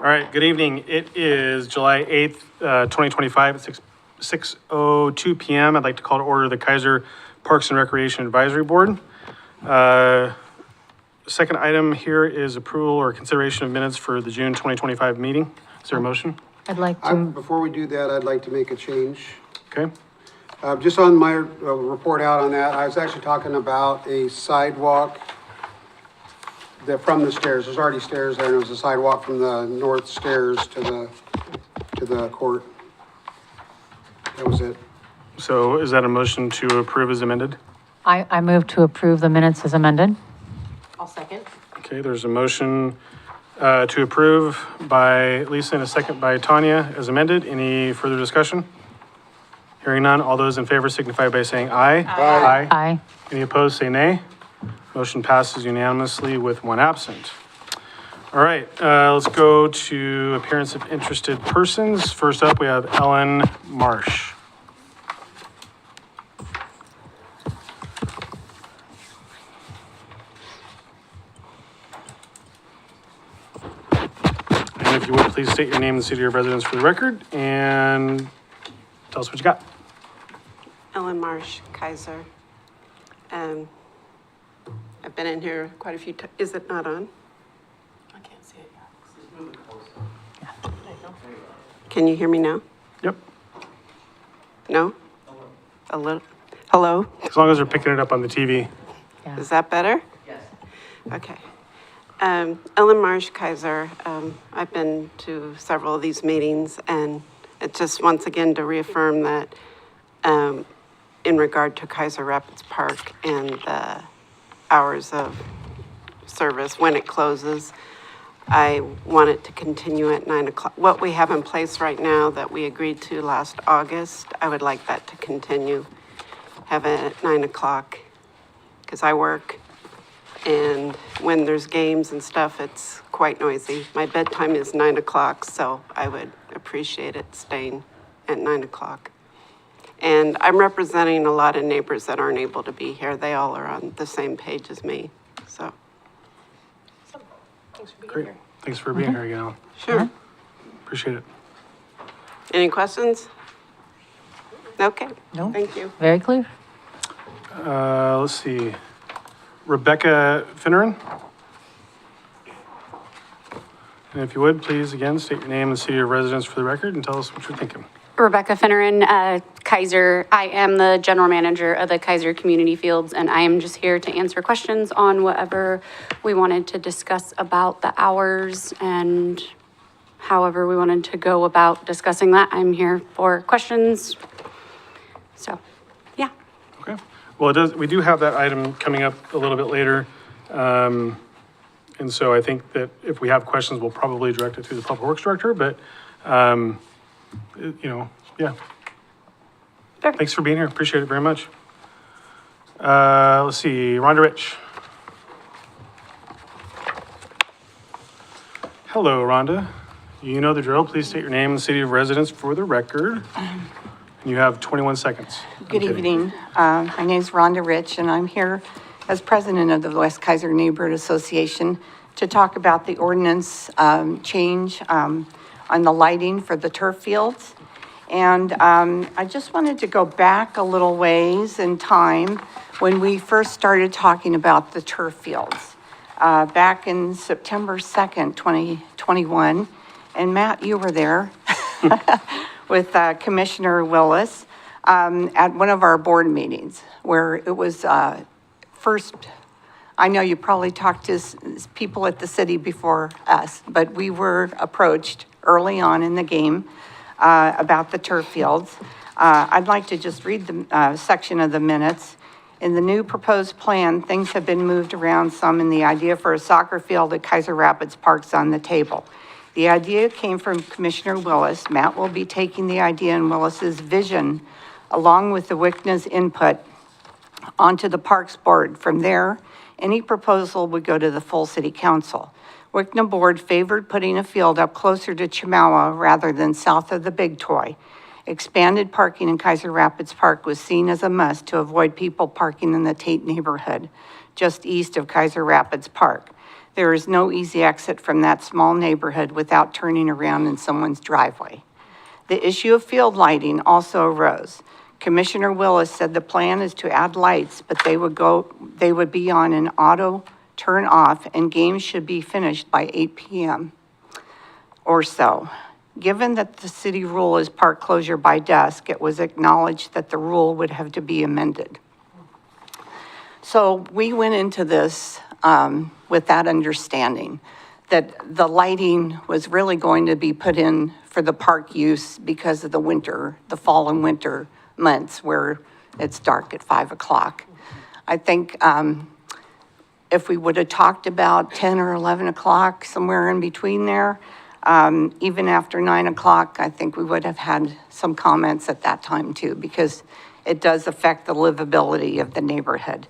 All right, good evening. It is July 8th, 2025 at 6:02 p.m. I'd like to call to order the Keizer Parks and Recreation Advisory Board. Second item here is approval or consideration of minutes for the June 2025 meeting. Is there a motion? I'd like to, Before we do that, I'd like to make a change. Okay, Just on my report out on that, I was actually talking about a sidewalk from the stairs. There's already stairs there, and it was a sidewalk from the north stairs to the court. That was it. so is that a motion to approve as amended? I move to approve the minutes as amended. I'll second. Okay, there's a motion to approve by Lisa and a second by Tanya as amended. Any further discussion? Hearing none, all those in favor signify by saying aye. Aye. Aye. Any opposed, say nay. Motion passes unanimously with one absent. All right, let's go to appearance of interested persons. First up, we have Ellen Marsh. And if you would, please state your name and city of residence for the record and tell us what you got. Ellen Marsh, Keizer. I've been in here quite a few times. Is it not on? I can't see it yet. Can you hear me now? Yep, No? A little? Hello? as long as they're picking it up on the TV. Yeah. Is that better? Yes. Okay. Ellen Marsh, Keizer. I've been to several of these meetings, and it's just once again to reaffirm that in regard to Keizer Rapids Park and the hours of service when it closes, I want it to continue at 9 o'clock. What we have in place right now that we agreed to last August, I would like that to continue. Have it at 9 o'clock, because I work, and when there's games and stuff, it's quite noisy. My bedtime is 9 o'clock, so I would appreciate it staying at 9 o'clock. And I'm representing a lot of neighbors that aren't able to be here. They all are on the same page as me, so. Thanks for being Great, thanks for being here again, Ellen. Sure. Appreciate it. Any questions? Okay. No. Thank you. Very clear. Let's see. Rebecca Finneran. And if you would, please, again, state your name and city of residence for the record and tell us what you're thinking. Rebecca Finneran, Keizer. I am the general manager of the Keizer Community Fields, and I am just here to answer questions on whatever we wanted to discuss about the hours and however we wanted to go about discussing that. I'm here for questions. So, yeah. Okay. Well, we do have that item coming up a little bit later. And so I think that if we have questions, we'll probably direct it to the Public Works Director, but, yeah. Sure. Thanks for being here. Appreciate it very much. Let's see, Rhonda Rich. Hello, Rhonda. You know the drill. Please state your name and city of residence for the record. You have 21 seconds. Good evening. My name is Rhonda Rich, and I'm here as president of the West Keizer Neighborhood Association to talk about the ordinance change on the lighting for the turf fields. And I just wanted to go back a little ways in time when we first started talking about the turf fields. Back in September 2nd, 2021, and Matt, you were there with Commissioner Willis at one of our board meetings where it was first, I know you probably talked to people at the city before us, but we were approached early on in the game about the turf fields. I'd like to just read the section of the minutes. In the new proposed plan, things have been moved around some, and the idea for a soccer field at Keizer Rapids Park's on the table. The idea came from Commissioner Willis. Matt will be taking the idea and Willis's vision along with the WICNA's input onto the Parks Board. From there, any proposal would go to the full city council. WICNA board favored putting a field up closer to Chemawa rather than south of the Big Toy. Expanded parking in Keizer Rapids Park was seen as a must to avoid people parking in the Tate neighborhood, just east of Keizer Rapids Park. There is no easy exit from that small neighborhood without turning around in someone's driveway. The issue of field lighting also arose. Commissioner Willis said the plan is to add lights, but they would be on an auto turn off and games should be finished by 8 p.m. or so. Given that the city rule is park closure by dusk, it was acknowledged that the rule would have to be amended. So we went into this with that understanding that the lighting was really going to be put in for the park use because of the winter, the fall and winter months where it's dark at 5 o'clock. I think if we would have talked about 10 or 11 o'clock, somewhere in between there, even after 9 o'clock, I think we would have had some comments at that time too, because it does affect the livability of the neighborhood.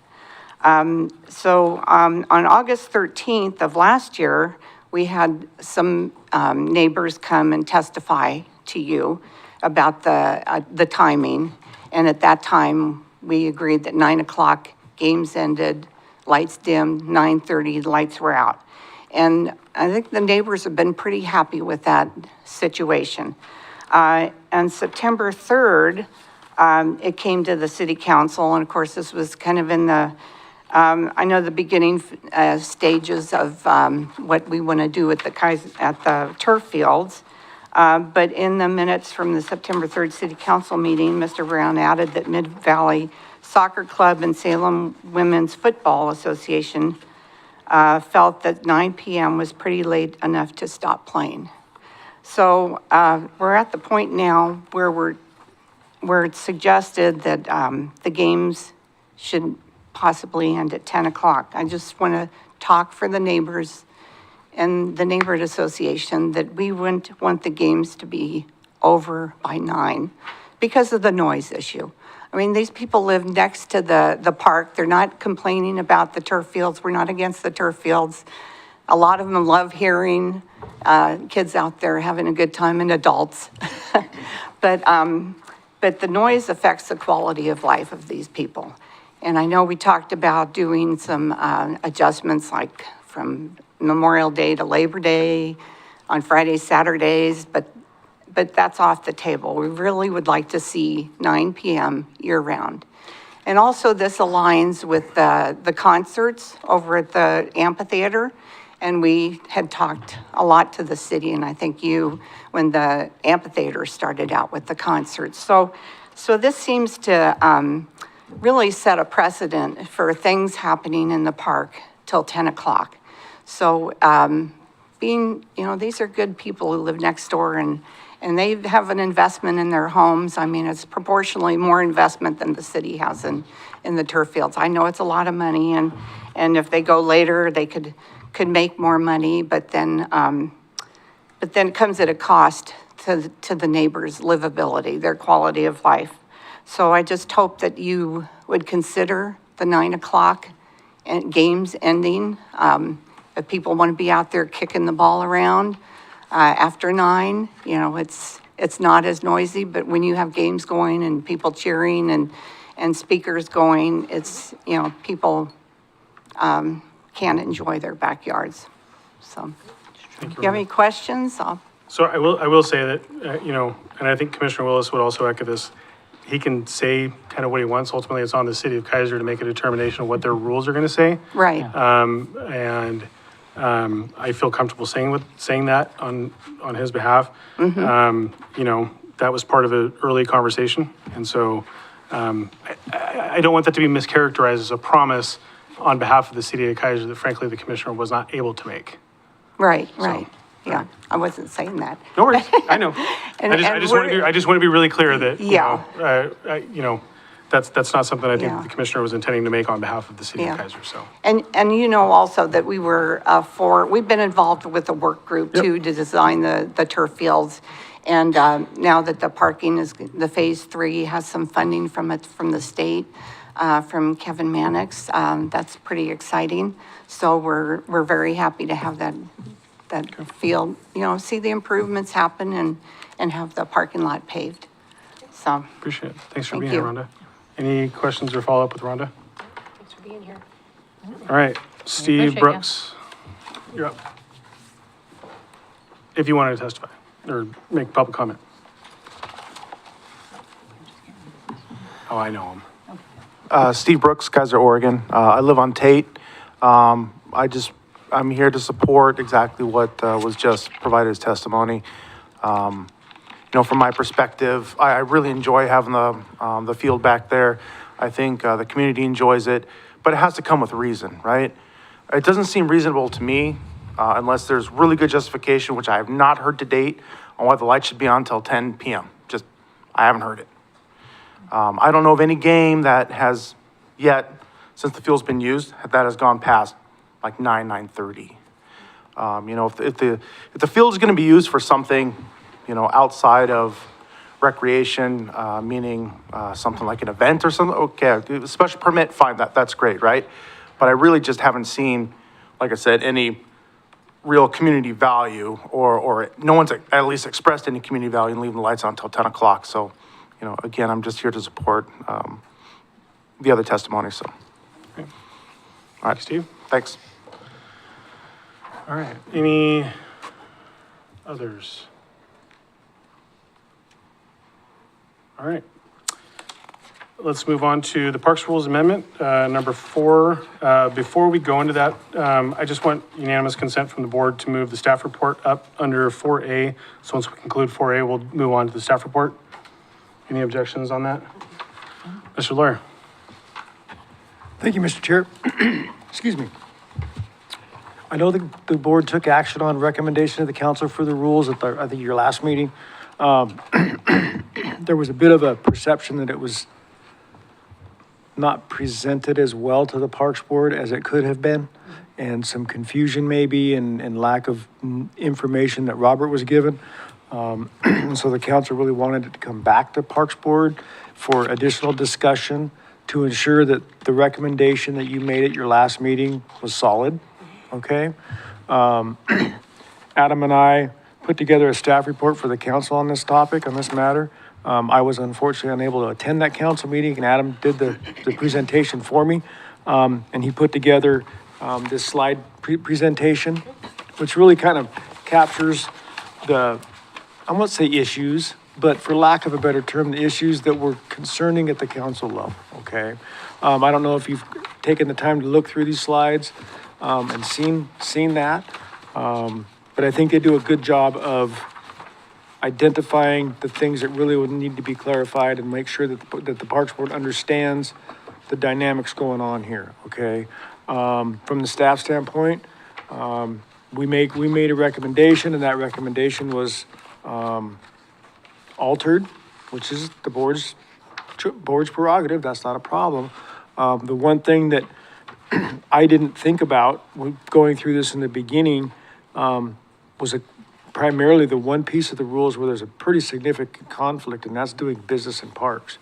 So on August 13th of last year, we had some neighbors come and testify to you about the timing. And at that time, we agreed that 9 o'clock, games ended, lights dimmed, 9:30, lights were out. And I think the neighbors have been pretty happy with that situation. On September 3rd, it came to the city council, and of course, this was kind of in the, I know the beginning stages of what we want to do at the turf fields. But in the minutes from the September 3rd City Council meeting, Mr. Brown added that Mid-Valley Soccer Club and Salem Women's Football Association felt that 9 p.m. was pretty late enough to stop playing. So we're at the point now where it's suggested that the games should possibly end at 10 o'clock. I just want to talk for the neighbors and the neighborhood association that we wouldn't want the games to be over by 9 because of the noise issue. I mean, these people live next to the park. They're not complaining about the turf fields. We're not against the turf fields. A lot of them love hearing kids out there having a good time and adults. But the noise affects the quality of life of these people. And I know we talked about doing some adjustments like from Memorial Day to Labor Day, on Fridays, Saturdays, but that's off the table. We really would like to see 9 p.m. year-round. And also this aligns with the concerts over at the amphitheater, and we had talked a lot to the city, and I think you, when the amphitheater started out with the concerts. So this seems to really set a precedent for things happening in the park till 10 o'clock. So these are good people who live next door and they have an investment in their homes. I mean, it's proportionally more investment than the city has in the turf fields. I know it's a lot of money and if they go later, they could make more money, but then it comes at a cost to the neighbors' livability, their quality of life. So I just hope that you would consider the 9 o'clock and games ending. If people want to be out there kicking the ball around after 9, it's not as noisy, but when you have games going and people cheering and speakers going, it's, people can't enjoy their backyards. So, do you have any questions? So I will say that, and I think Commissioner Willis would also echo this, he can say kind of what he wants. Ultimately, it's on the city of Keizer to make a determination of what their rules are going to say. Right. I feel comfortable saying that on his behalf. That was part of an early conversation. And so I don't want that to be mischaracterized as a promise on behalf of the city of Keizer that frankly the commissioner was not able to make. Right. Yeah, I wasn't saying that. No worries, I know. I just want to be really clear that, that's not something I think the commissioner was intending to make on behalf of the city of Keizer, so. And also that we were we've been involved with a work group too to design the turf fields. And now that the parking the phase 3 has some funding from the state, from Kevin Mannix, that's pretty exciting. So we're very happy to have that field, see the improvements happen and have the parking lot paved. So. Appreciate it. Thanks for being here, Rhonda. Any questions or follow-up with Rhonda? Thanks for being here. All right, Steve appreciate Brooks. you're up. If you wanted to testify or make public comment. Oh, I know him. Steve Brooks, Keizer, Oregon. I live on Tate. I'm here to support exactly what was just provided as testimony. From my perspective, I really enjoy having the field back there. I think the community enjoys it, but it has to come with reason, right? It doesn't seem reasonable to me unless there's really good justification, which I have not heard to date, on why the light should be on until 10 p.m. I haven't heard it. I don't know of any game that has yet, since the field's been used, that has gone past like 9:30. If the field is going to be used for something, outside of recreation, meaning something like an event or something, okay, a special permit, fine, that's great, right? But I really just haven't seen, like I said, any real community value, or no one's at least expressed any community value in leaving the lights on until 10 o'clock. So, again, I'm just here to support the other testimony, so. Okay. All right, Steve? Thanks. All right, any others? All right. Let's move on to the Parks Rules Amendment, number 4. Before we go into that, I just want unanimous consent from the board to move the staff report up under 4A. So once we conclude 4A, we'll move on to the staff report. Any objections on that? Mr. Lawyer. Thank you, Mr. Chair. Excuse me. I know the board took action on recommendation of the council for the rules at I think your last meeting. There was a bit of a perception that it was not presented as well to the Parks Board as it could have been, and some confusion maybe and lack of information that Robert was given. And so the council really wanted it to come back to Parks Board for additional discussion to ensure that the recommendation that you made at your last meeting was solid, okay? Adam and I put together a staff report for the council on this topic, on this matter. I was unfortunately unable to attend that council meeting, and Adam did the presentation for me. And he put together this slide presentation, which really kind of captures I won't say issues, but for lack of a better term, the issues that were concerning at the council level, okay? I don't know if you've taken the time to look through these slides and seen that, but I think they do a good job of identifying the things that really would need to be clarified and make sure that the Parks Board understands the dynamics going on here, okay? From the staff standpoint, we made a recommendation, and that recommendation was altered, which is the board's prerogative. That's not a problem. The one thing that I didn't think about when going through this in the beginning was primarily the one piece of the rules where there's a pretty significant conflict, and that's doing business in parks.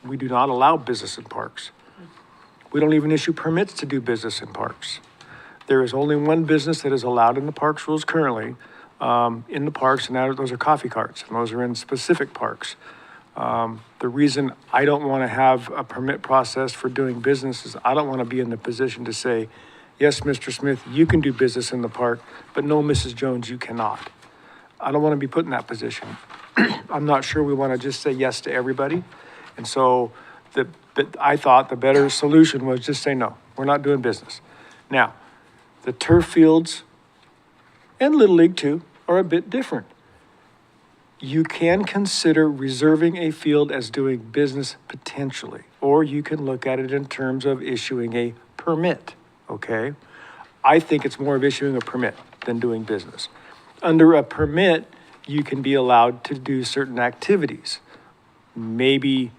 We do not allow business in parks. We don't even issue permits to do business in parks. There is only one business that is allowed in the parks rules currently, in the parks, and those are coffee carts, and those are in specific parks. The reason I don't want to have a permit process for doing business is I don't want to be in the position to say, yes, Mr. Smith, you can do business in the park, but no, Mrs. Jones, you cannot. I don't want to be put in that position. I'm not sure we want to just say yes to everybody. And so I thought the better solution was just say, no, we're not doing business. Now, the turf fields and Little League too are a bit different. You can consider reserving a field as doing business potentially, or you can look at it in terms of issuing a permit, okay? I think it's more of issuing a permit than doing business. Under a permit, you can be allowed to do certain activities. Maybe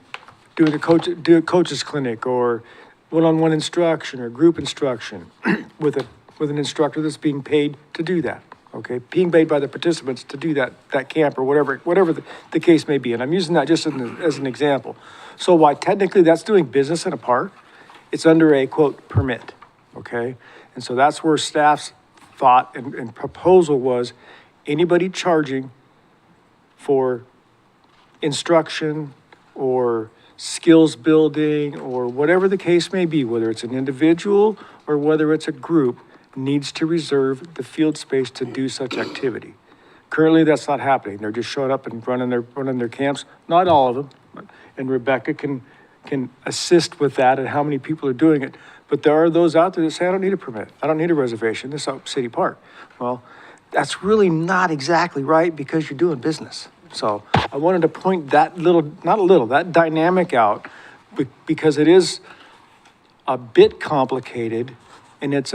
do a coach's clinic, or one-on-one instruction or group instruction with an instructor that's being paid to do that. Okay, being paid by the participants to do that camp or whatever the case may be. And I'm using that just as an example. So while technically that's doing business in a park, it's under a, quote, permit, okay? And so that's where staff's thought and proposal was anybody charging for instruction or skills building or whatever the case may be, whether it's an individual or whether it's a group, needs to reserve the field space to do such activity. Currently, that's not happening. They're just showing up and running their camps. Not all of them, and Rebecca can assist with that and how many people are doing it. But there are those out there that say, I don't need a permit. I don't need a reservation. This is out City Park. Well, that's really not exactly right because you're doing business. So I wanted to point that that dynamic out because it is a bit complicated and it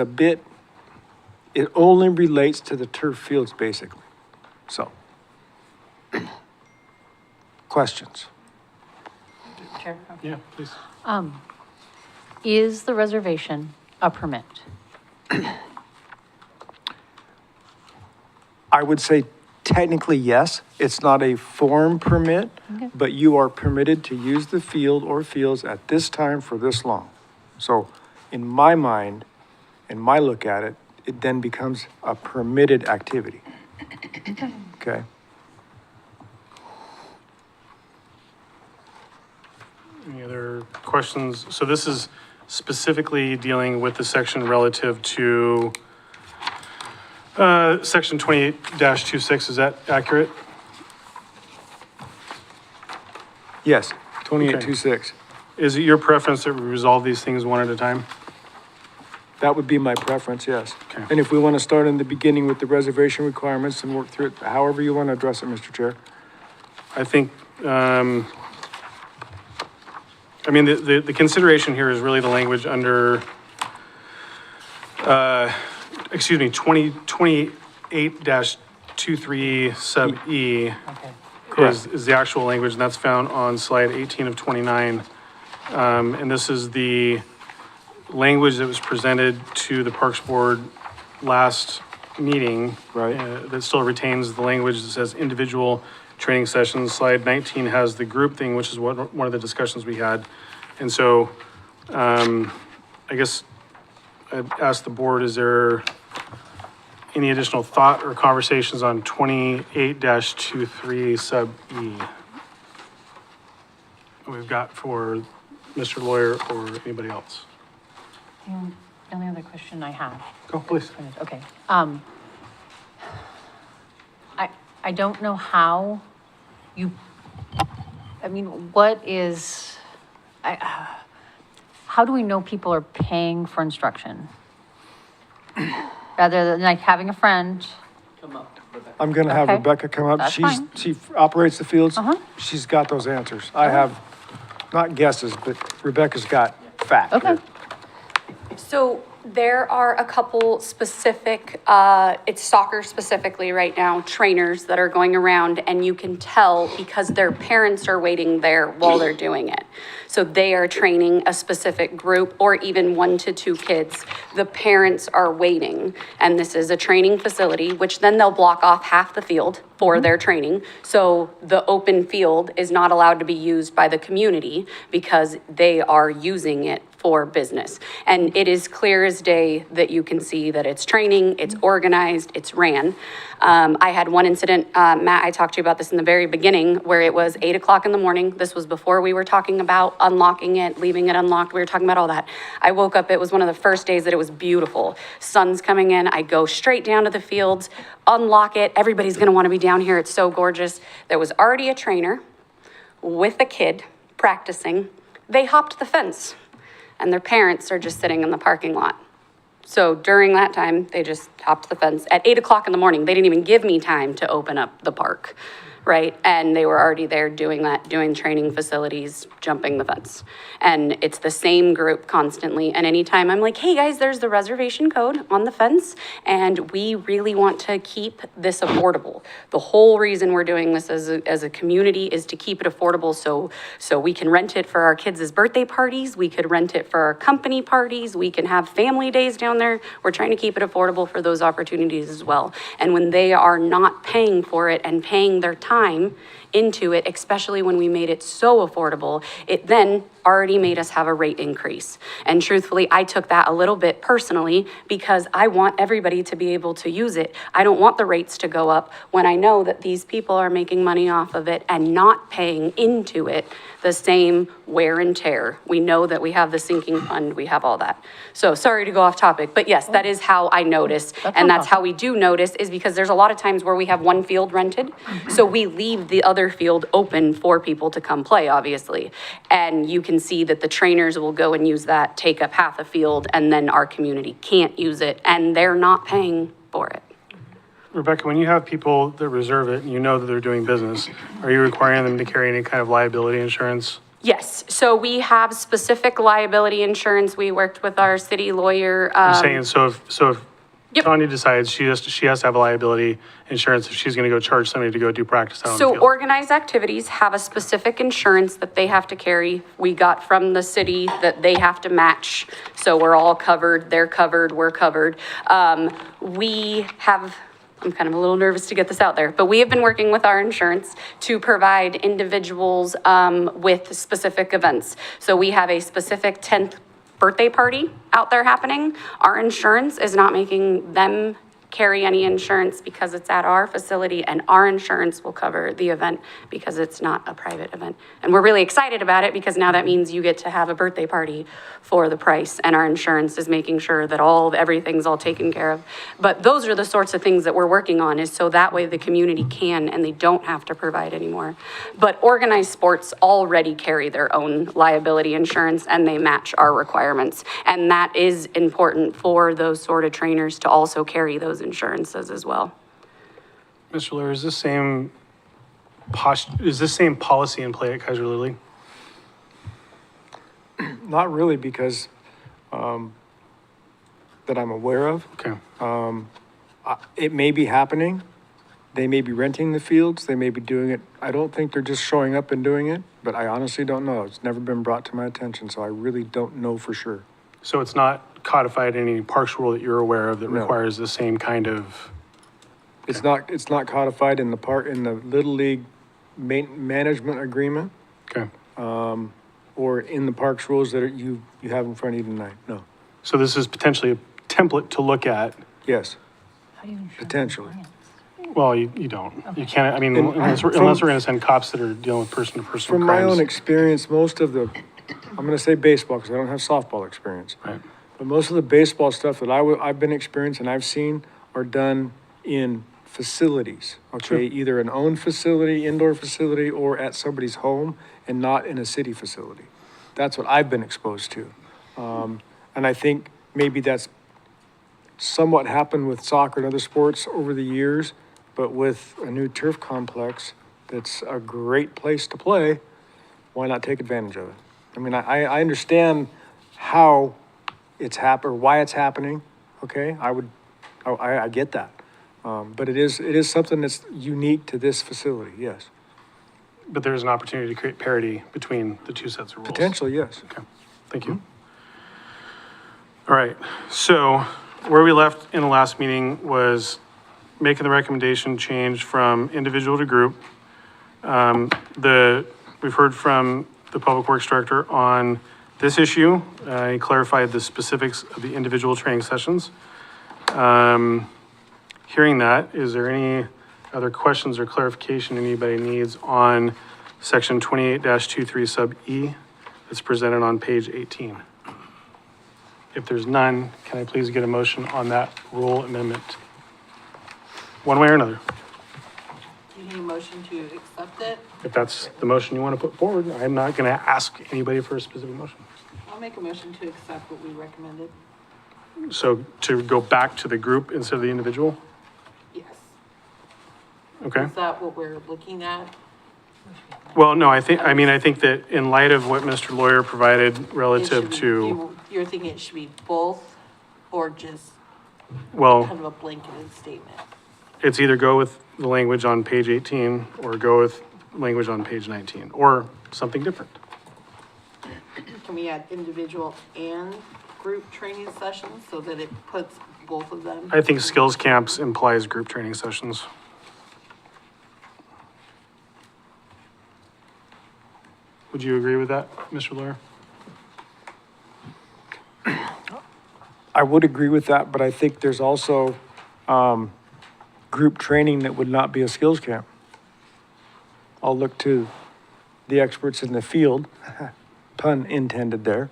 only relates to the turf fields basically. So, questions? Chair? Yeah, please. Is the reservation a permit? I would say technically, yes. It's not a form permit, but you are permitted to use the field or fields at this time for this long. So in my mind, in my look at it, it then becomes a permitted activity. Okay? Any other questions? So this is specifically dealing with the section relative to section 28-26, is that accurate? Yes, 2826. Is it your preference that we resolve these things one at a time? That would be my preference, yes. Okay. And if we want to start in the beginning with the reservation requirements and work through it, however you want to address it, Mr. Chair. I think, I mean, the consideration here is really the language under, 2028-23 sub E. Okay. Is the actual language, and that's found on slide 18 of 29. And this is the language that was presented to the Parks Board last meeting. Right. That still retains the language that says individual training sessions. Slide 19 has the group thing, which is one of the discussions we had. And so, I guess I'd ask the board, is there any additional thought or conversations on 28-23 sub E? We've got for Mr. Lawyer or anybody else? The only other question I have. Go, please. Okay. I don't know how you, I mean, how do we know people are paying for instruction? Rather than like having a friend, I'm going to have Okay. Rebecca come up. That's fine. She operates the fields. Uh-huh. She's got those answers. I have, not guesses, but Rebecca's got fact. Okay. So there are a couple specific, it's soccer specifically right now, trainers that are going around and you can tell because their parents are waiting there while they're doing it. So they are training a specific group or even 1 to 2 kids. The parents are waiting and this is a training facility, which then they'll block off half the field for their training. So the open field is not allowed to be used by the community because they are using it for business. And it is clear as day that you can see that it's training, it's organized, it's ran. I had one incident, Matt, I talked to you about this in the very beginning, where it was 8 o'clock in the morning. This was before we were talking about unlocking it, leaving it unlocked. We were talking about all that. I woke up, it was one of the first days that it was beautiful. Sun's coming in, I go straight down to the fields, unlock it. Everybody's gonna wanna be down here, it's so gorgeous. There was already a trainer with a kid practicing. They hopped the fence and their parents are just sitting in the parking lot. So during that time, they just hopped the fence at 8 o'clock in the morning. They didn't even give me time to open up the park, right? And they were already there doing that, doing training facilities, jumping the fence. And it's the same group constantly. And anytime I'm like, hey guys, there's the reservation code on the fence. And we really want to keep this affordable. The whole reason we're doing this as a community is to keep it affordable so we can rent it for our kids' birthday parties. We could rent it for our company parties. We can have family days down there. We're trying to keep it affordable for those opportunities as well. And when they are not paying for it and paying their time into it, especially when we made it so affordable, it then already made us have a rate increase. And truthfully, I took that a little bit personally because I want everybody to be able to use it. I don't want the rates to go up when I know that these people are making money off of it and not paying into it the same wear and tear. We know that we have the sinking fund, we have all that. So sorry to go off topic, but yes, that is how I notice. And that's how we do notice, is because there's a lot of times where we have one field rented. So we leave the other field open for people to come play, obviously. And you can see that the trainers will go and use that, take up half a field, and then our community can't use it, and they're not paying for it. Rebecca, when you have people that reserve it and you know that they're doing business, are you requiring them to carry any kind of liability insurance? Yes, so we have specific liability insurance. We worked with our city lawyer. I'm saying, so if Yep. Tanya decides she has to have a liability insurance if she's gonna go charge somebody to go do practice out on the So field. organized activities have a specific insurance that they have to carry. We got from the city that they have to match. So we're all covered, they're covered, we're covered. We have, I'm kind of a little nervous to get this out there, but we have been working with our insurance to provide individuals with specific events. So we have a specific 10th birthday party out there happening. Our insurance is not making them carry any insurance because it's at our facility, and our insurance will cover the event because it's not a private event. And we're really excited about it because now that means you get to have a birthday party for the price, and our insurance is making sure that everything's all taken care of. But those are the sorts of things that we're working on, is so that way the community can and they don't have to provide anymore. But organized sports already carry their own liability insurance and they match our requirements. And that is important for those sort of trainers to also carry those insurances as well. Mr. Lawyer, is this same policy in play at Keizer Lily? Not really, because, that I'm aware of. Okay. It may be happening. They may be renting the fields. They may be doing it. I don't think they're just showing up and doing it, but I honestly don't know. It's never been brought to my attention, so I really don't know for sure. So it's not codified in any parks rule that you're aware of that No. requires the same kind of, It's not codified in the Little League management agreement, okay. or in the parks rules that you have in front of you tonight. No. So this is potentially a template to look at. Yes, potentially. Well, you don't. You can't, I mean, And unless we're gonna send cops that are dealing with person-to-person From my own crimes. experience, most of the, I'm gonna say baseball, because I don't have softball experience. Right. But most of the baseball stuff that I've been experienced and I've seen are done in facilities, okay? Either an owned facility, indoor facility, or at somebody's home, and not in a city facility. That's what I've been exposed to. And I think maybe that's somewhat happened with soccer and other sports over the years, but with a new turf complex that's a great place to play, why not take advantage of it? I mean, I understand how it's or why it's happening, okay? I get that. But it is something that's unique to this facility, yes. But there's an opportunity to create parity between the two sets of rules. Potentially, yes. Okay, thank you. All right, so where we left in the last meeting was making the recommendation change from individual to group. We've heard from the Public Works Director on this issue. He clarified the specifics of the individual training sessions. Hearing that, is there any other questions or clarification anybody needs on section 28-23 sub E that's presented on page 18? If there's none, can I please get a motion on that rule amendment? One way or another. You need a motion to accept it? If that's the motion you want to put forward, I'm not going to ask anybody for a specific motion. I'll make a motion to accept what we recommended. So to go back to the group instead of the individual? Yes. Okay. Is that what we're looking at? Well, no, I think that in light of what Mr. Lawyer provided It relative should be- to, You're thinking it should be both or just well, kind of a blanketed statement? it's either go with the language on page 18 or go with language on page 19, or something different. Can we add individual and group training sessions so that it puts both of them? I think skills camps implies group training sessions. Would you agree with that, Mr. Lawyer? I would agree with that, but I think there's also, group training that would not be a skills camp. I'll look to the experts in the field, pun intended there,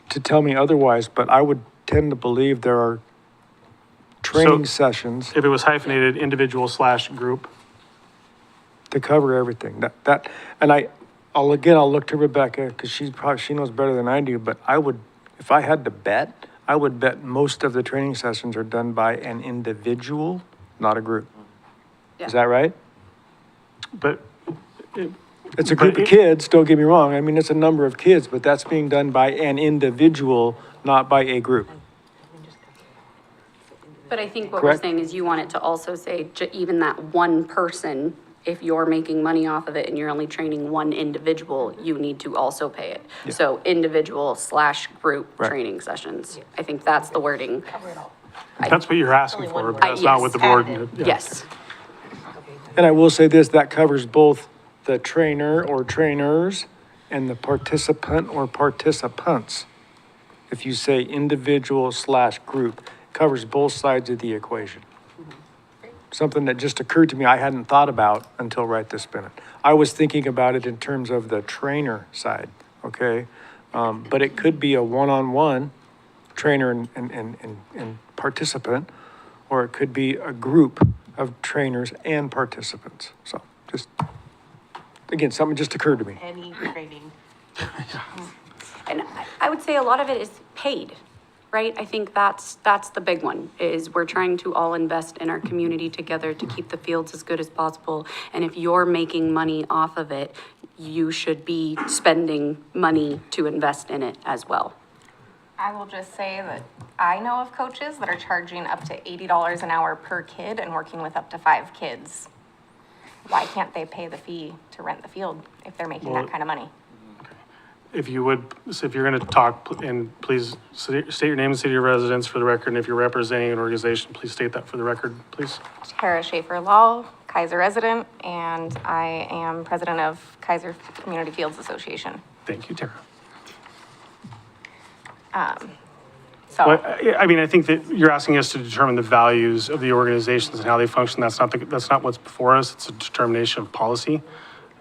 to tell me otherwise, but I would tend to believe there are training sessions If it was hyphenated, individual/group, to cover everything. I'll look to Rebecca, because she knows better than I do, but if I had to bet, I would bet most of the training sessions are done by an individual, not a group. Is that right? but It's a group of kids, don't get me wrong. I mean, it's a number of kids, but that's being done by an individual, not by a group. But I think what we're Correct. saying is you want it to also say, even that one person, if you're making money off of it and you're only training one individual, you need to also pay it. So individual/group Right. training sessions. I think that's the wording. that's what you're asking for, but that's not what the board. yeah. Yes. And I will say this, that covers both the trainer or trainers and the participant or participants. If you say individual/group, covers both sides of the equation. Something that just occurred to me I hadn't thought about until right this minute. I was thinking about it in terms of the trainer side, okay? But it could be a one-on-one trainer and participant, or it could be a group of trainers and participants. So just, again, something just occurred to me. Any training. And I would say a lot of it is paid, right? I think that's the big one, is we're trying to all invest in our community together to keep the fields as good as possible. And if you're making money off of it, you should be spending money to invest in it as well. I will just say that I know of coaches that are charging up to $80 an hour per kid and working with up to 5 kids. Why can't they pay the fee to rent the field if they're making that kind of money? If you would, so if you're going to talk, and please state your name and city of residence for the record, and if you're representing an organization, please state that for the record, please. Tara Schaefer Law, Keizer resident, and I am president of Keizer Community Fields Association. Thank you, Tara. So, Well, I mean, I think that you're asking us to determine the values of the organizations and how they function. That's not what's before us. It's a determination of policy.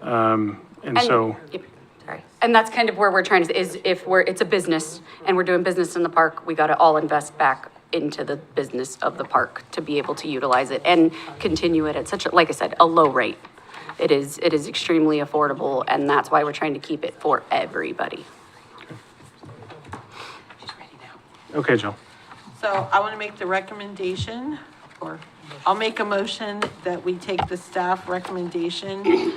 And so, Yep, sorry. And that's kind of where we're trying to, is if it's a business and we're doing business in the park, we got to all invest back into the business of the park to be able to utilize it and continue it at such a, like I said, a low rate. It is extremely affordable, and that's why we're trying to keep it for everybody. okay, Joe. So I want to make the recommendation, or I'll make a motion that we take the staff recommendation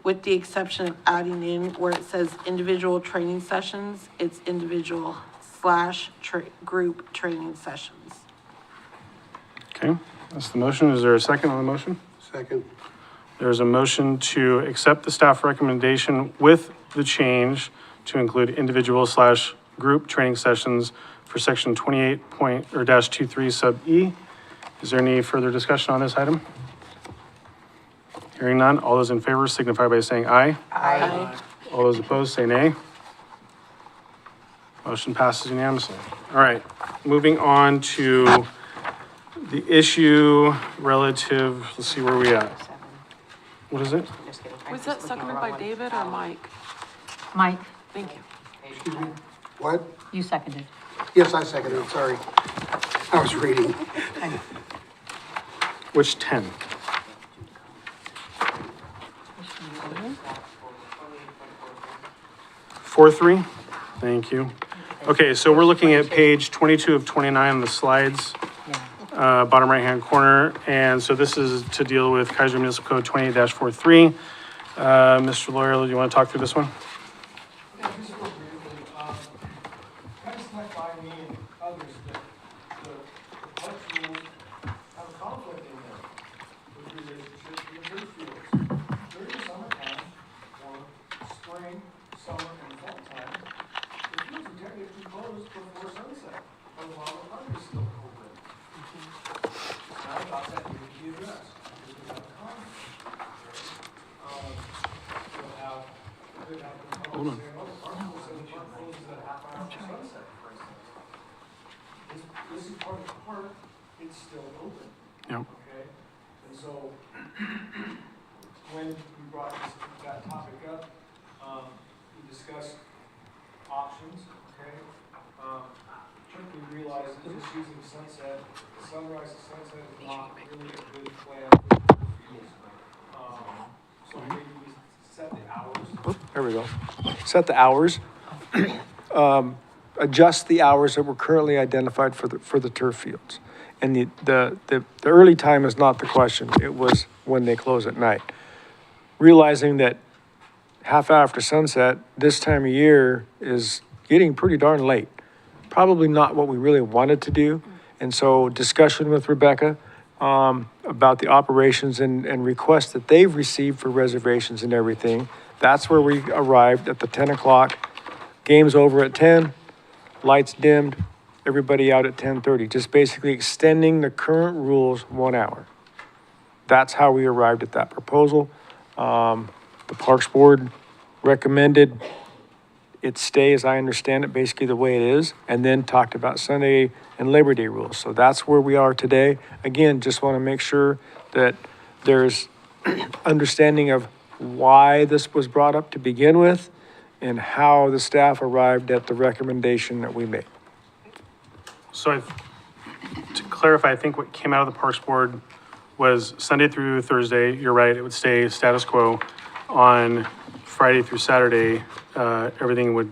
with the exception of adding in where it says individual training sessions, it's individual/group training sessions. Okay, that's the motion. Is there a second on the motion? Second. There's a motion to accept the staff recommendation with the change to include individual/group training sessions for section 28.23 sub E. Is there any further discussion on this item? Hearing none, all those in favor signify by saying aye. Aye. All those opposed say nay. Motion passes unanimously. All right, moving on to the issue relative, let's see where we at. What is it? Was that seconded by David or Mike? Mike, Thank you. What? you seconded. Yes, I second it, sorry. I was reading. Which 10? Four, three? Thank you. Okay, so we're looking at page 22 of 29 on the slides, bottom right-hand corner. And so this is to deal with Keizer Municipal Code 28-43. Mr. Lawyer, do you want to talk through this one? Kind of snuck by me and others that the parks rules have a conflict in there with relationship to the bird fields. During the summertime, or spring, summer, and fall time, the fields are technically closed before sunset, but while the park is still open. And I thought that needed to be addressed, because we have a conflict. We'll have hold on. This is part of the park, it's still open, Yep. okay? And so, when we brought that topic up, we discussed options, okay? We realized that just using sunrise to sunset is not really a good plan for the fields. So maybe we set the hours. There we go. Set the hours. Adjust the hours that were currently identified for the turf fields. And the early time is not the question, it was when they close at night. Realizing that half hour after sunset, this time of year is getting pretty darn late. Probably not what we really wanted to do. And so discussion with Rebecca about the operations and requests that they've received for reservations and everything. That's where we arrived at the 10 o'clock. Game's over at 10, lights dimmed, everybody out at 10:30. Just basically extending the current rules 1 hour. That's how we arrived at that proposal. The Parks Board recommended it stay, as I understand it, basically the way it is, and then talked about Sunday and Labor Day rules. So that's where we are today. Again, just want to make sure that there's understanding of why this was brought up to begin with and how the staff arrived at the recommendation that we made. So to clarify, I think what came out of the Parks Board was Sunday through Thursday, you're right, it would stay status quo. On Friday through Saturday, everything would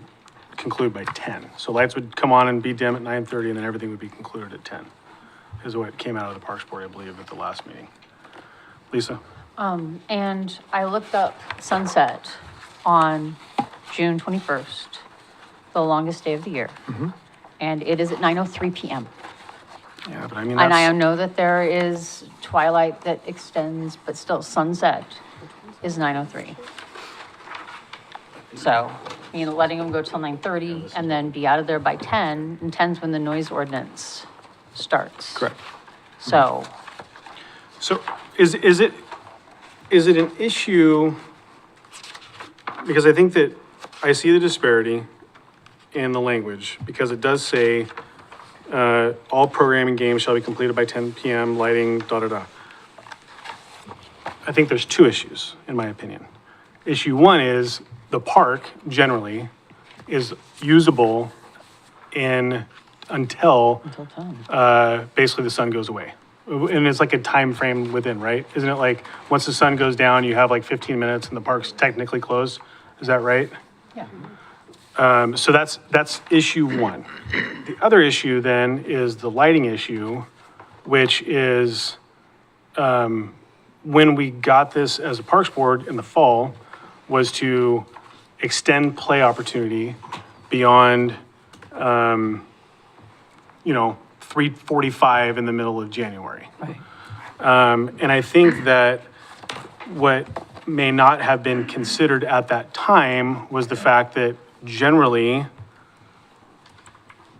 conclude by 10. So lights would come on and be dim at 9:30, and then everything would be concluded at 10, is what came out of the Parks Board, I believe, at the last meeting. Lisa? And I looked up sunset on June 21st, the longest day of the year. And it is at 9:03 PM. Yeah, but I mean, And I that's, know that there is twilight that extends, but still sunset is 9:03. So, letting them go till 9:30 and then be out of there by 10, and 10's when the noise ordinance starts. Correct. So, so is it an issue? Because I think that I see the disparity in the language, because it does say, all programming games shall be completed by 10 PM, lighting, da-da-da. I think there's two issues, in my opinion. Issue one is the park generally is usable until basically the sun goes away. And it's like a time frame within, right? Isn't it like, once the sun goes down, you have like 15 minutes and the park's technically closed? Is that right? yeah. So that's issue one. The other issue then is the lighting issue, which is, when we got this as a Parks Board in the fall, was to extend play opportunity beyond, 3:45 in the middle of January. And I think that what may not have been considered at that time was the fact that generally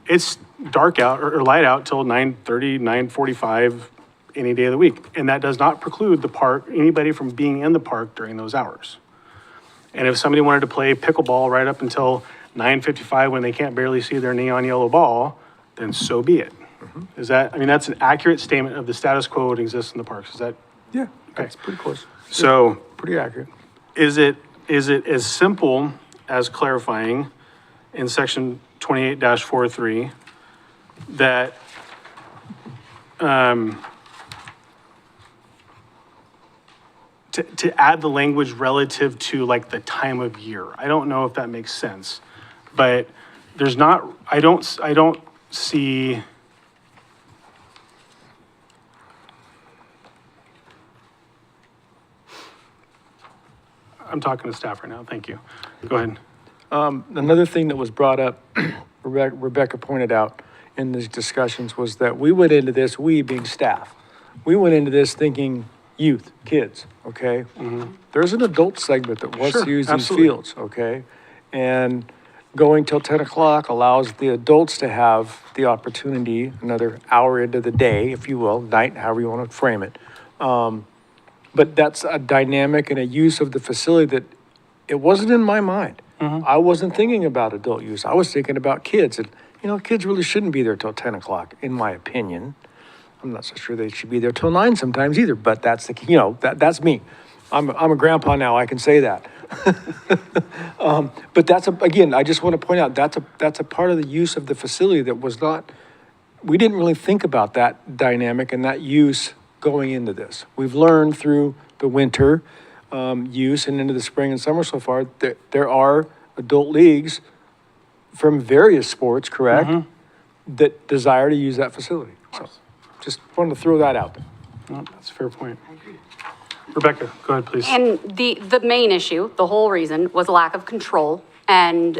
it's dark out or light out till 9:30, 9:45 any day of the week. And that does not preclude anybody from being in the park during those hours. And if somebody wanted to play pickleball right up until 9:55 when they can't barely see their neon yellow ball, then so be it. That's an accurate statement of the status quo that exists in the parks. Is that, Yeah, that's pretty close. so Pretty accurate. is it as simple as clarifying in section 28-43 that, to add the language relative to like the time of year? I don't know if that makes sense, but I don't see. I'm talking to staff right now, thank you. Go ahead. Another thing that was brought up, Rebecca pointed out in these discussions, was that we went into this, we being staff, we went into this thinking youth, kids, okay? There's an adult segment that wants to Sure, use these absolutely. fields, okay? And going till 10 o'clock allows the adults to have the opportunity, another hour into the day, if you will, night, however you want to frame it. But that's a dynamic and a use of the facility that it wasn't in my mind. I wasn't thinking about adult use. I was thinking about kids. And, kids really shouldn't be there till 10 o'clock, in my opinion. I'm not so sure they should be there till 9 sometimes either, but that's that's me. I'm a grandpa now, I can say that. But again, I just want to point out, that's a part of the use of the facility that was not, we didn't really think about that dynamic and that use going into this. We've learned through the winter use and into the spring and summer so far that there are adult leagues from various sports, correct, that desire to use that facility. So just wanted to throw that out there. No, that's a fair point. Rebecca, go ahead, please. And the main issue, the whole reason, was lack of control and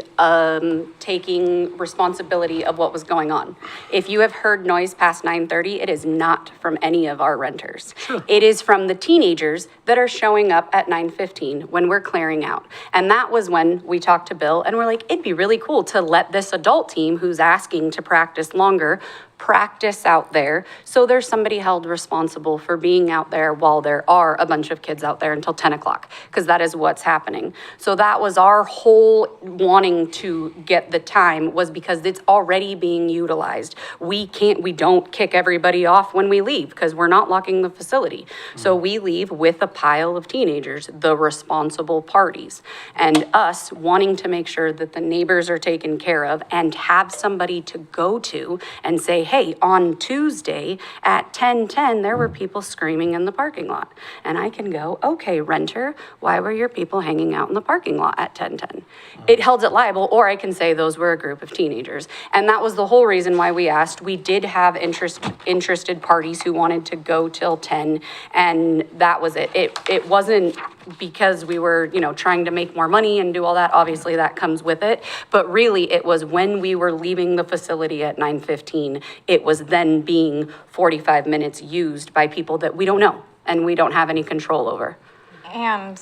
taking responsibility of what was going on. If you have heard noise past 9:30, it is not from any of our renters. Sure. It is from the teenagers that are showing up at 9:15 when we're clearing out. And that was when we talked to Bill and we're like, it'd be really cool to let this adult team who's asking to practice longer practice out there, so there's somebody held responsible for being out there while there are a bunch of kids out there until 10 o'clock, because that is what's happening. So that was our whole wanting to get the time, was because it's already being utilized. We don't kick everybody off when we leave, because we're not locking the facility. So we leave with a pile of teenagers, the responsible parties, and us wanting to make sure that the neighbors are taken care of and have somebody to go to and say, hey, on Tuesday at 10:10, there were people screaming in the parking lot. And I can go, okay, renter, why were your people hanging out in the parking lot at 10:10? It held it liable, or I can say those were a group of teenagers. And that was the whole reason why we asked. We did have interested parties who wanted to go till 10, and that was it. It wasn't because we were, trying to make more money and do all that. Obviously, that comes with it. But really, it was when we were leaving the facility at 9:15, it was then being 45 minutes used by people that we don't know and we don't have any control over. And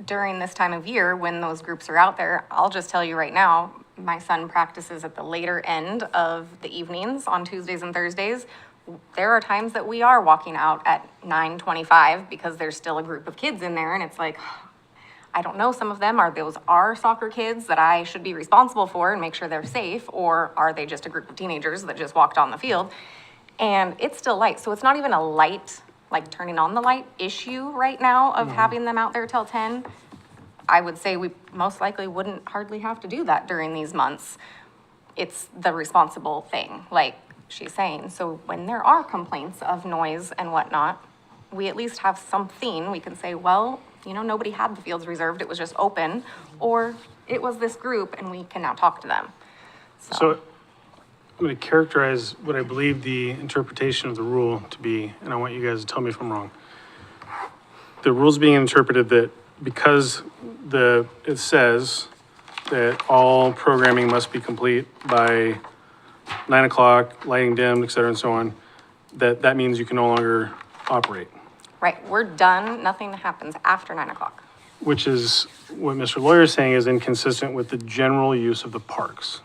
during this time of year, when those groups are out there, I'll just tell you right now, my son practices at the later end of the evenings on Tuesdays and Thursdays. There are times that we are walking out at 9:25 because there's still a group of kids in there, and it's like, I don't know, some of them, those our soccer kids that I should be responsible for and make sure they're safe, or are they just a group of teenagers that just walked on the field? And it's still light, so it's not even a light, like turning on the light issue right now of having them out there till 10. I would say we most likely wouldn't hardly have to do that during these months. It's the responsible thing, like she's saying. So when there are complaints of noise and whatnot, we at least have something we can say, well, nobody had the fields reserved, it was just open, or it was this group and we can now talk to them. So I'm going to characterize what I believe the interpretation of the rule to be, and I want you guys to tell me if I'm wrong. The rule's being interpreted that because it says that all programming must be complete by 9 o'clock, lighting dimmed, et cetera, and so on, that means you can no longer operate. Right, we're done, nothing happens after 9 o'clock. Which is what Mr. Lawyer is saying is inconsistent with the general use of the parks.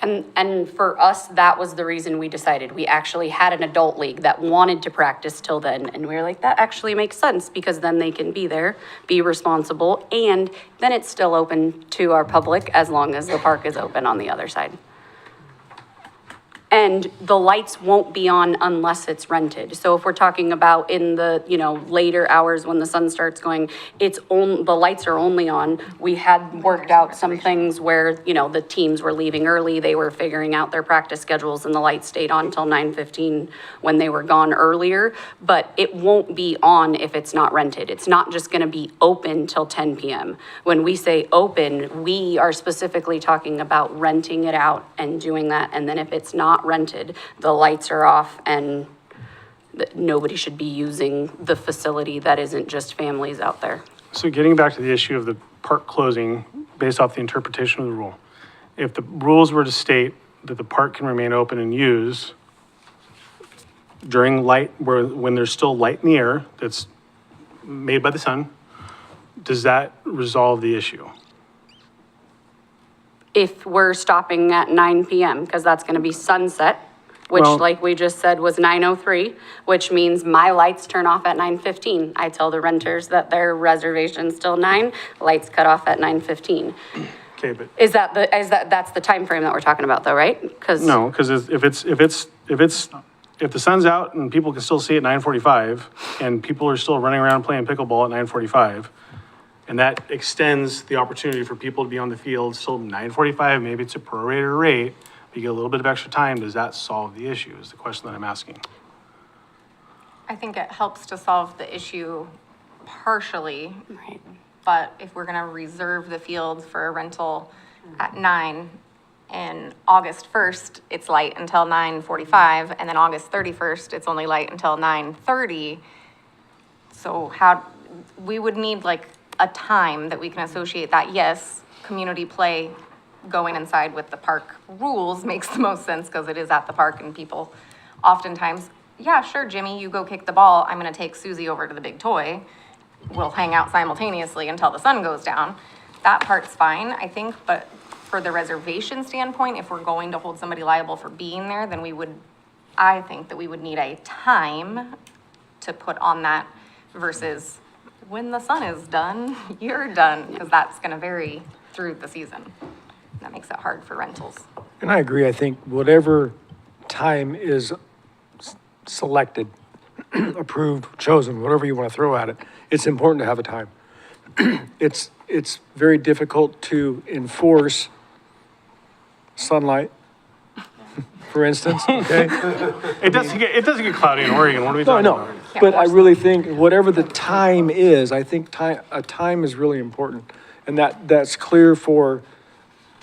And for us, that was the reason we decided. We actually had an adult league that wanted to practice till then, and we were like, that actually makes sense, because then they can be there, be responsible, and then it's still open to our public as long as the park is open on the other side. And the lights won't be on unless it's rented. So if we're talking about in the, later hours when the sun starts going, the lights are only on. We had worked out some things where, the teams were leaving early. They were figuring out their practice schedules and the lights stayed on till 9:15 when they were gone earlier. But it won't be on if it's not rented. It's not just gonna be open till 10 p.m. When we say open, we are specifically talking about renting it out and doing that. And then if it's not rented, the lights are off, and nobody should be using the facility that isn't just families out there. So getting back to the issue of the park closing, based off the interpretation of the rule, if the rules were to state that the park can remain open and used during when there's still light in the air that's made by the sun, does that resolve the issue? If we're stopping at 9 p.m., because that's going to be sunset, which Well- like we just said was 9:03, which means my lights turn off at 9:15. I tell the renters that their reservation's till 9, lights cut off at 9:15. Okay, but That's the time frame that we're talking about though, right? Because no, because if the sun's out and people can still see it at 9:45 and people are still running around playing pickleball at 9:45, and that extends the opportunity for people to be on the field till 9:45, maybe it's a prorated rate, you get a little bit of extra time, does that solve the issue, is the question that I'm asking. I think it helps to solve the issue partially. Right. But if we're gonna reserve the field for a rental at 9, and August 1st, it's light until 9:45, and then August 31st, it's only light until 9:30. So we would need like a time that we can associate that. Yes, community play, going inside with the park rules makes the most sense because it is at the park and people oftentimes, yeah, sure, Jimmy, you go kick the ball. I'm gonna take Susie over to the big toy. We'll hang out simultaneously until the sun goes down. That part's fine, I think, but for the reservation standpoint, if we're going to hold somebody liable for being there, then I think that we would need a time to put on that versus when the sun is done, you're done, because that's gonna vary through the season. That makes it hard for rentals. And I agree. I think whatever time is selected, approved, chosen, whatever you want to throw at it, it's important to have a time. It's very difficult to enforce sunlight, for instance, okay? It doesn't get cloudy in Oregon, what are we No, I talking know, about? but I really think whatever the time is, I think a time is really important. And that's clear for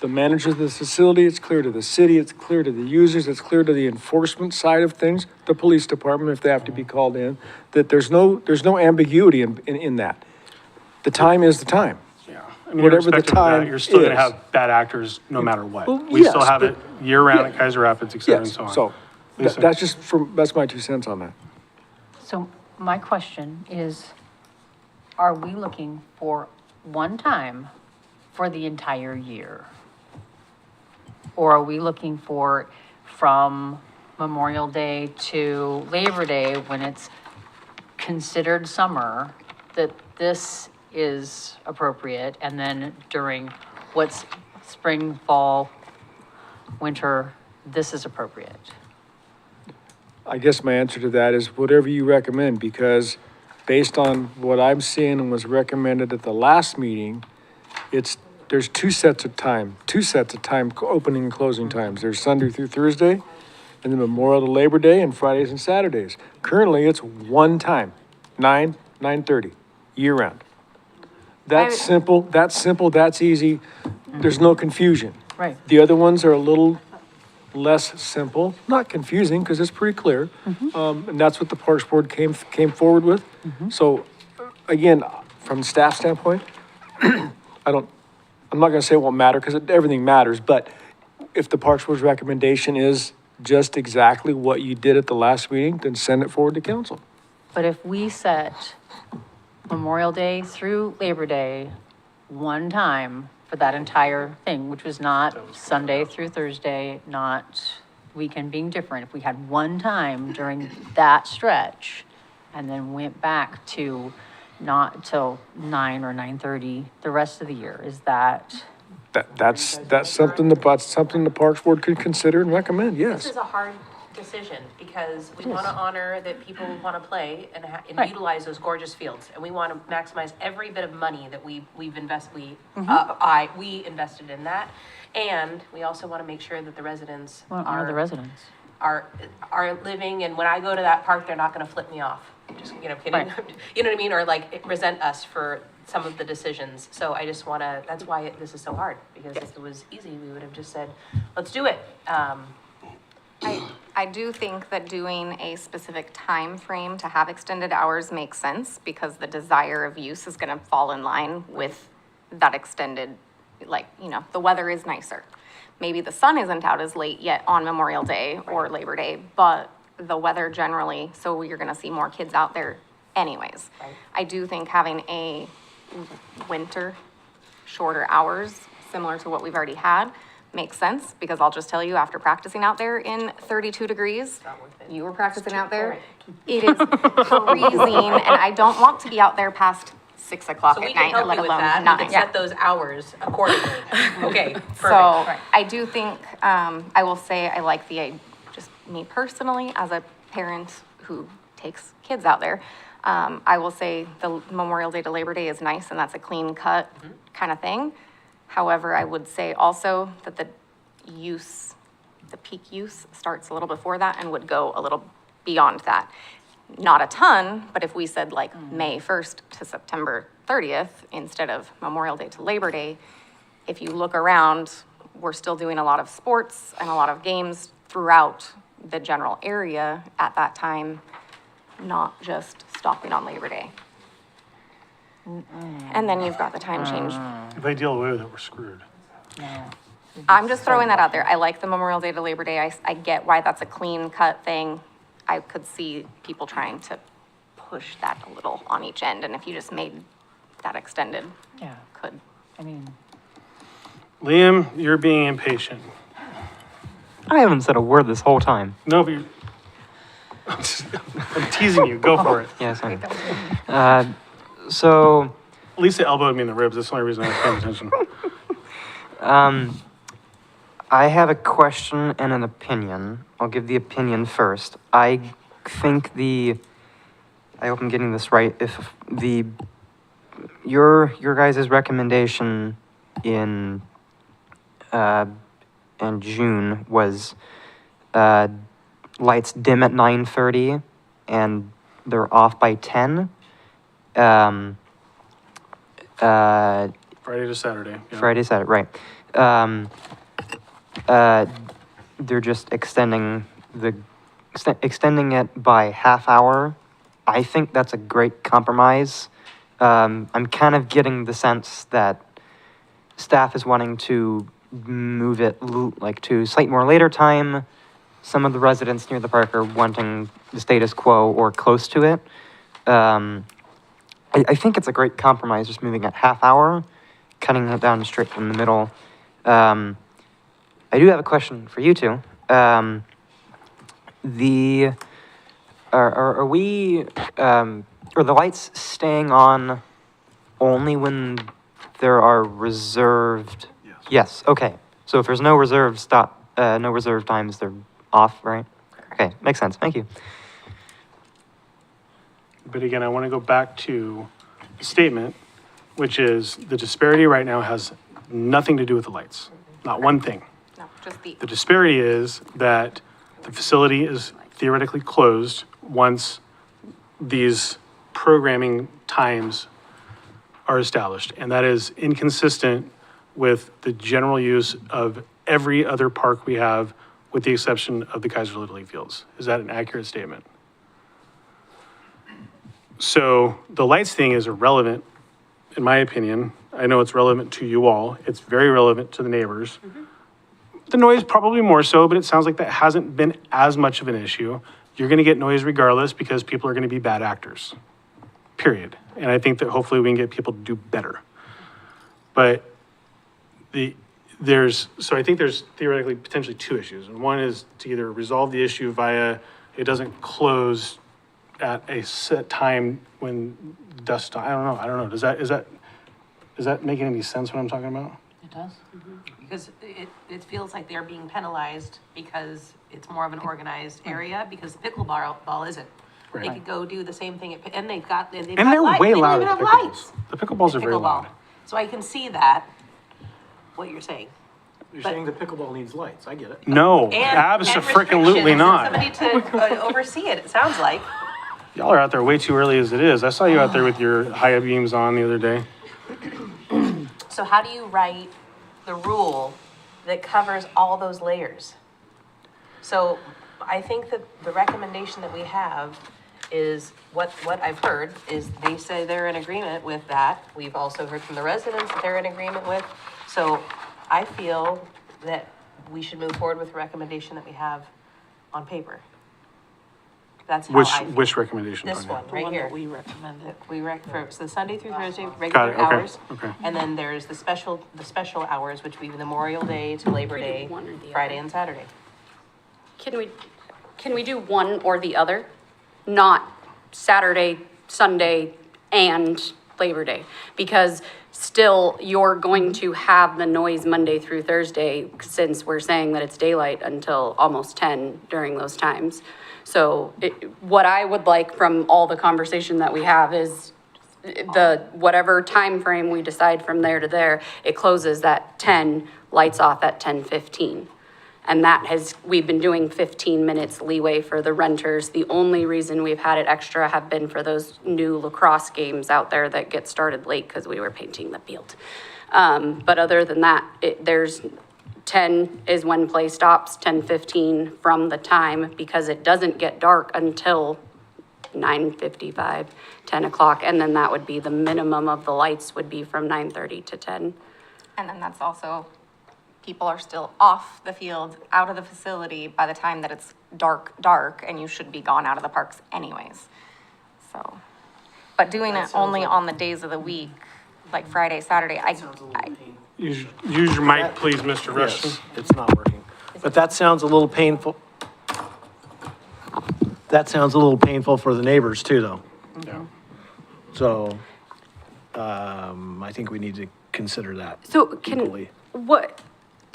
the manager of the facility, it's clear to the city, it's clear to the users, it's clear to the enforcement side of things, the police department, if they have to be called in, that there's no ambiguity in that. The time is the time. Yeah. I mean, Whatever the irrespective of that, time you're still gonna is. have bad actors no matter what. Well, We still yes, have it but- year-round at yeah. Keizer Rapids, et cetera, and Yes, so on. so Lisa? that's my 2 cents on that. So my question is, are we looking for one time for the entire year? Or are we looking for from Memorial Day to Labor Day, when it's considered summer, that this is appropriate, and then during what's spring, fall, winter, this is appropriate? I guess my answer to that is whatever you recommend, because based on what I'm seeing and was recommended at the last meeting, there's two sets of time, opening and closing times. There's Sunday through Thursday, and then Memorial to Labor Day, and Fridays and Saturdays. Currently, it's one time, 9:30, year round. That's simple, that's easy, there's no confusion. Right. The other ones are a little less simple, not confusing, because it's pretty clear. And that's what the Parks Board came forward with. So, again, from the staff standpoint, I'm not gonna say it won't matter, because everything matters, but if the Parks Board's recommendation is just exactly what you did at the last meeting, then send it forward to council. But if we set Memorial Day through Labor Day, one time for that entire thing, which was not Sunday through Thursday, not weekend being different, if we had one time during that stretch, and then went back to not till 9 or 9:30 the rest of the year, is that? That's something the Parks Board could consider and recommend, This yes. is a hard decision because we want to honor that people want to play and utilize those gorgeous fields. And we want to maximize every bit of money that we invested in that. And we also want to make sure that the residents Well, honor the residents. are living, and when I go to that park, they're not going to flip me off. Just, kidding. Right. You know what I mean? Or like resent us for some of the decisions. So I just want to, that's why this is so hard, because if it was easy, we would have just said, let's do it. I do think that doing a specific time frame to have extended hours makes sense because the desire of use is gonna fall in line with that extended, the weather is nicer. Maybe the sun isn't out as late yet on Memorial Day or Labor Day, but the weather generally, so you're gonna see more kids out there anyways. I do think having a winter, shorter hours, similar to what we've already had, makes sense, because I'll just tell you, after practicing out there in 32 degrees, you were practicing out there, it is freezing, and I don't want to be out there past 6 o'clock So we at can night, help let you with alone that, we 9. can set those hours accordingly. Okay, perfect. So I do think, I will say, I like just me personally, as a parent who takes kids out there, I will say the Memorial Day to Labor Day is nice, and that's a clean cut kind of thing. However, I would say also that the peak use starts a little before that and would go a little beyond that. Not a ton, but if we said like May 1st to September 30th instead of Memorial Day to Labor Day, if you look around, we're still doing a lot of sports and a lot of games throughout the general area at that time, not just stopping on Labor Day. And then you've got the time change. If they deal with it, we're screwed. I'm just throwing that out there. I like the Memorial Day to Labor Day. I get why that's a clean cut thing. I could see people trying to push that a little on each end, and if you just made that extended, Yeah, could. I mean, Liam, you're being impatient. I haven't said a word this whole time. No, but I'm teasing you. Go for it. Yes, so, Lisa elbowed me in the ribs. That's the only reason I was paying attention. I have a question and an opinion. I'll give the opinion first. I think I hope I'm getting this right. If your guys' recommendation in June was lights dim at 9:30 and they're off by 10. Friday to Saturday. Yeah. Friday, Saturday, right. They're just extending it by half hour. I think that's a great compromise. I'm kind of getting the sense that staff is wanting to move it like to slightly more later time. Some of the residents near the park are wanting the status quo or close to it. I think it's a great compromise, just moving it half hour, cutting it down straight from the middle. I do have a question for you two. Are the lights staying on only when there are reserved? Yes. Okay. So if there's no reserve no reserve times, they're off, right? Okay, makes sense. Thank you. But again, I want to go back to the statement, which is the disparity right now has nothing to do with the lights. Not one thing. No, just The disparity is that the facility is theoretically closed once these programming times are established. And that is inconsistent with the general use of every other park we have, with the exception of the Keizer Little League fields. Is that an accurate statement? So the lights thing is irrelevant, in my opinion. I know it's relevant to you all. It's very relevant to the neighbors. The noise probably more so, but it sounds like that hasn't been as much of an issue. You're going to get noise regardless because people are going to be bad actors, period. And I think that hopefully we can get people to do better. But so I think there's theoretically potentially two issues. And one is to either resolve the issue via it doesn't close at a set time when dusk, I don't know. Is that making any sense what I'm talking about? it does. Because it feels like they're being penalized because it's more of an organized area, because the pickleball isn't. They Right. could go do the same thing, and they've got And lights. they're way They don't louder even than have pickleballs. lights. The pickleballs are very Pickleball. loud. So I can see that, what you're saying. You're But- saying the pickleball needs lights, I get it. No, And abso-freaking-lutely restrictions, not. and somebody to oversee it, it sounds like. Y'all are out there way too early as it is. I saw you out there with your high beams on the other day. So how do you write the rule that covers all those layers? So I think that the recommendation that we have is, what I've heard is they say they're in agreement with that. We've also heard from the residents that they're in agreement with. So I feel that we should move forward with the recommendation that we have on paper. That's how I feel. Which recommendation? This Tanya? one, The right one here. that we recommended. So Sunday through Thursday, Got regular it, okay, hours. okay. And then there's the special hours, which would be Memorial Day to Labor Day, one or the Friday and Saturday. Can we do one or the other? Not Saturday, Sunday, and Labor Day? Because still, you're going to have the noise Monday through Thursday, since we're saying that it's daylight until almost 10 during those times. So what I would like from all the conversation that we have is whatever time frame we decide from there to there, it closes at 10, lights off at 10:15. And we've been doing 15 minutes leeway for the renters. The only reason we've had it extra have been for those new lacrosse games out there that get started late because we were painting the field. But other than that, there's 10 is when play stops, 10:15 from the time, because it doesn't get dark until 9:55, 10 o'clock. And then that would be the minimum of the lights would be from 9:30 to 10. And then that's also, people are still off the field, out of the facility by the time that it's dark, and you should be gone out of the parks anyways. So, but doing it only on the days of the week, like Friday, Saturday, Use your mic, please, Mr. Rushton. Yes, it's not working. But that sounds a little painful. That sounds a little painful for the neighbors too, though. Yeah. So, I think we need to consider that So equally.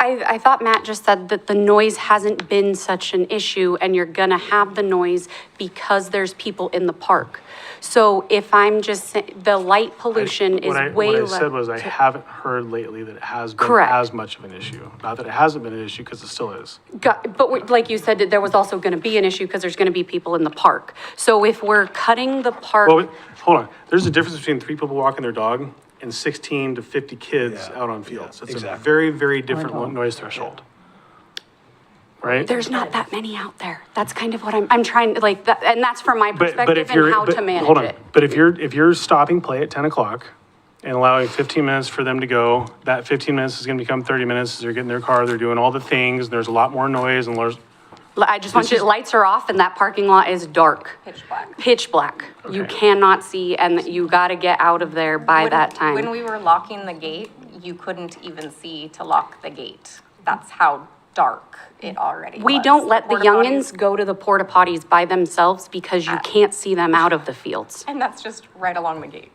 I thought Matt just said that the noise hasn't been such an issue, and you're gonna have the noise because there's people in the park. So if I'm just, the light pollution is way What I less. said was I haven't heard lately that it has been Correct. as much of an issue. Not that it hasn't been an issue, because it still is. But like you said, that there was also gonna be an issue because there's gonna be people in the park. So if we're cutting the park. Well, hold on. There's a difference between 3 people walking their dog and 16 to 50 kids Yeah. out on fields. Yeah, It's a exactly. very, very different noise threshold. Right? There's not that many out there. That's kind of what I'm trying to, like, that, and that's from my But if perspective you're, and how but, to hold manage on. it. But if you're stopping play at 10 o'clock and allowing 15 minutes for them to go, that 15 minutes is gonna become 30 minutes as they're getting in their car, they're doing all the things, and there's a lot more noise and there's, I just want you, lights are off and that parking lot is dark. pitch black. Pitch black. You Okay. cannot see, and you gotta get out of there by that time. When we were locking the gate, you couldn't even see to lock the gate. That's how dark it already was. We don't let the Porta youngins potties- go to the porta potties by themselves because you can't see them out of the fields. And that's just right along the gate.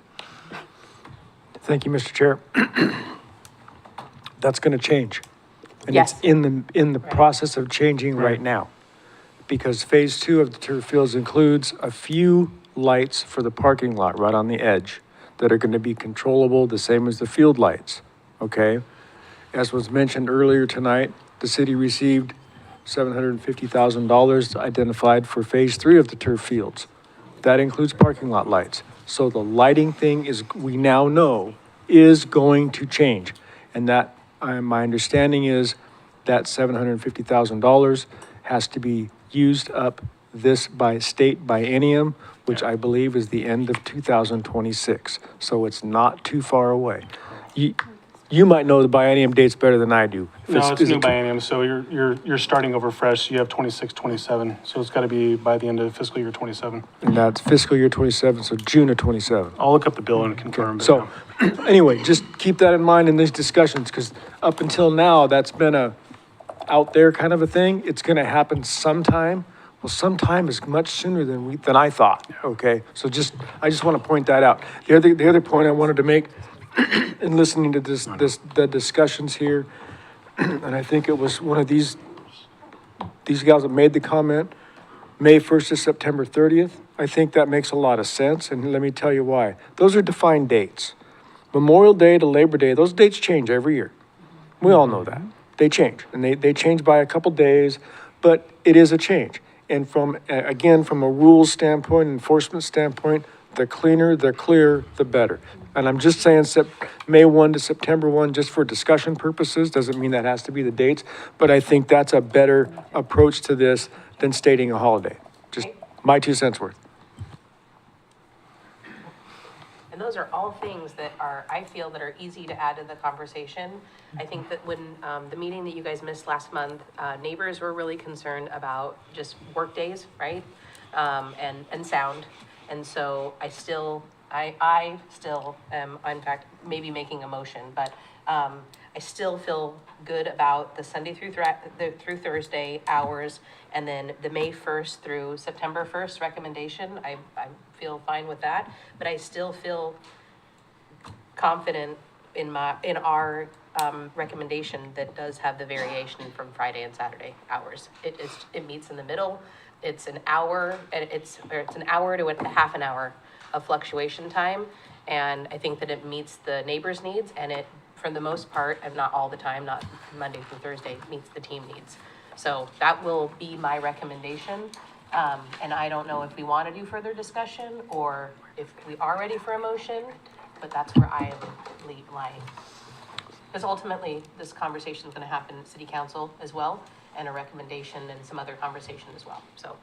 Thank you, Mr. Chair. That's gonna change. And Yes. it's in the process of changing right now. Because phase 2 of the turf fields includes a few lights for the parking lot right on the edge that are gonna be controllable, the same as the field lights, okay? As was mentioned earlier tonight, the city received $750,000 identified for phase 3 of the turf fields. That includes parking lot lights. So the lighting thing is, we now know, is going to change. And that, my understanding is that $750,000 has to be used up this by state biennium, which I believe is the end of 2026. So it's not too far away. You might know the biennium dates better than I do. no, it's is new it- biennium, so you're starting over fresh, you have 26, 27, so it's gotta be by the end of fiscal year 27. And that's fiscal year 27, so June of 27. I'll look up the bill and confirm. but So, yeah. anyway, just keep that in mind in these discussions, because up until now, that's been a out there kind of a thing. It's gonna happen sometime. Well, sometime is much sooner than I thought, okay? So I just want to point that out. The other point I wanted to make in listening to the discussions here, and I think it was one of these gals that made the comment, May 1st to September 30th. I think that makes a lot of sense, and let me tell you why. Those are defined dates. Memorial Day to Labor Day, those dates change every year. We all know that. They change, and they change by a couple days, but it is a change. And from a rules standpoint, enforcement standpoint, the cleaner, the clearer, the better. And I'm just saying May 1 to September 1, just for discussion purposes, doesn't mean that has to be the dates, but I think that's a better approach to this than stating a holiday. Just my 2 cents worth. And those are all things that I feel that are easy to add to the conversation. I think that when, the meeting that you guys missed last month, neighbors were really concerned about just work days, right? and sound. And so I still am, in fact, maybe making a motion, but, I still feel good about the Sunday through through Thursday hours, and then the May 1st through September 1st recommendation. I feel fine with that, but I still feel confident in our recommendation that does have the variation from Friday and Saturday hours. It meets in the middle. It's an hour, and it's an hour to a half an hour of fluctuation time. And I think that it meets the neighbors' needs, and it, for the most part, and not all the time, not Monday through Thursday, meets the team needs. So that will be my recommendation. And I don't know if we want to do further discussion or if we are ready for a motion, but that's where I am lying. Because ultimately, this conversation is going to happen at city council as well, and a recommendation and some other conversation as well. So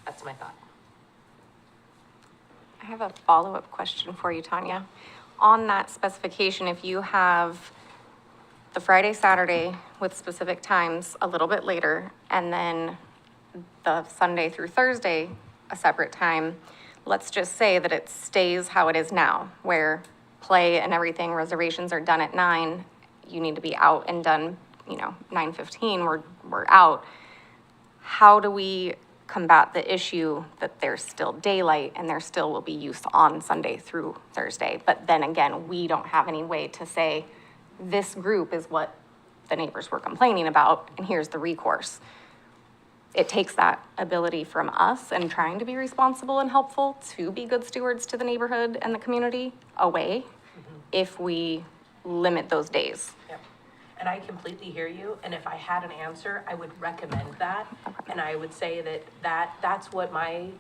that's my thought. I have a follow-up question for you, Tanya. On that specification, if you have the Friday, Saturday with specific times a little bit later, and then the Sunday through Thursday, a separate time, let's just say that it stays how it is now, where play and everything, reservations are done at 9, you need to be out and done, 9:15, we're out. How do we combat the issue that there's still daylight and there still will be use on Sunday through Thursday? But then again, we don't have any way to say, this group is what the neighbors were complaining about, and here's the recourse. It takes that ability from us and trying to be responsible and helpful to be good stewards to the neighborhood and the community away if we limit those days. Yep. And I completely hear you, and if I had an answer, I would recommend that. And I would say that's what my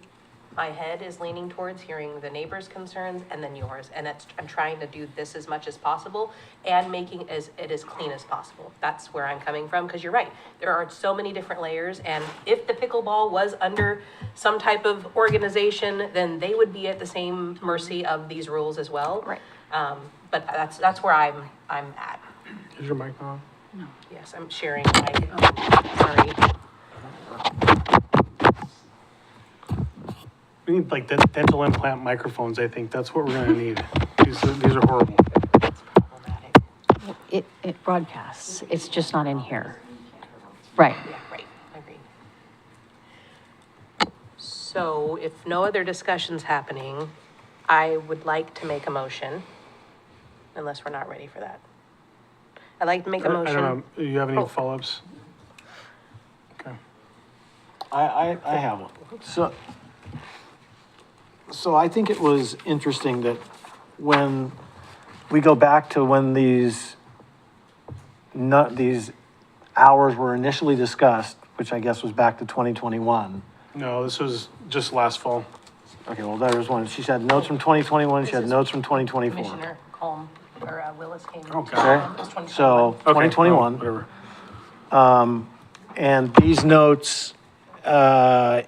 head is leaning towards, hearing the neighbors' concerns and then yours. And I'm trying to do this as much as possible and making it as clean as possible. That's where I'm coming from, because you're right. There are so many different layers, and if the pickleball was under some type of organization, then they would be at the same mercy of these rules as well. Right. But that's where I'm at. Is your mic on? Yes, I'm sharing sorry. We need like dental implant microphones, I think. That's what we're gonna need. These are horrible. It broadcasts, it's just not in here. Right. Yeah, right, agreed. So if no other discussion's happening, I would like to make a motion, unless we're not ready for that. I'd like to make a I motion. don't know, do you have any Oh. follow-ups? Okay. I have one. So I think it was interesting that when we go back to when these hours were initially discussed, which I guess was back to 2021. No, this was just last fall. Okay, well, there was one. She had notes from 2021, she had notes from 2024. Commissioner Colm, or Willis came. Oh, God. Okay, It was 2021. so Okay, 2021. whatever. And these notes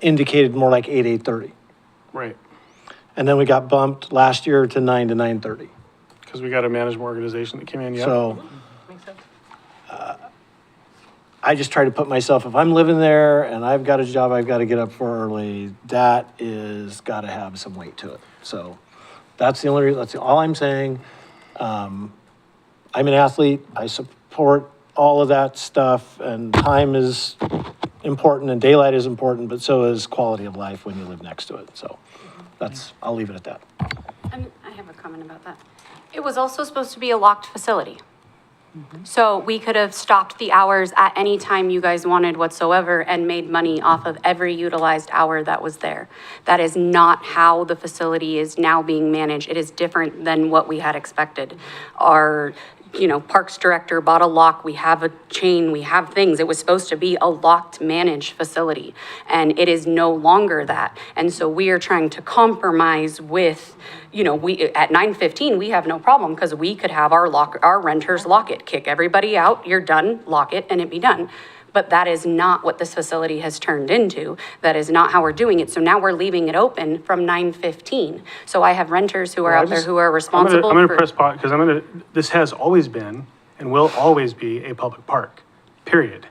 indicated more like 8:30. Right, And then we got bumped last year to 9 to 9:30. because we got a management organization that came in, yeah. So Makes sense. I just try to put myself, if I'm living there and I've got a job I've got to get up for early, that is got to have some weight to it. So that's the only reason, that's all I'm saying. I'm an athlete. I support all of that stuff, and time is important and daylight is important, but so is quality of life when you live next to it. So I'll leave it at that. I have a comment about that. It was also supposed to be a locked facility. So we could have stopped the hours at any time you guys wanted whatsoever and made money off of every utilized hour that was there. That is not how the facility is now being managed. It is different than what we had expected. Our, Parks Director bought a lock, we have a chain, we have things. It was supposed to be a locked, managed facility, and it is no longer that. And so we are trying to compromise with, we, at 9:15, we have no problem, because we could have our renters lock it, kick everybody out, you're done, lock it, and it be done. But that is not what this facility has turned into. That is not how we're doing it. So now we're leaving it open from 9:15. So I have renters who are out there who are responsible I'm gonna for. press pause, because this has always been and will always be a public park, period.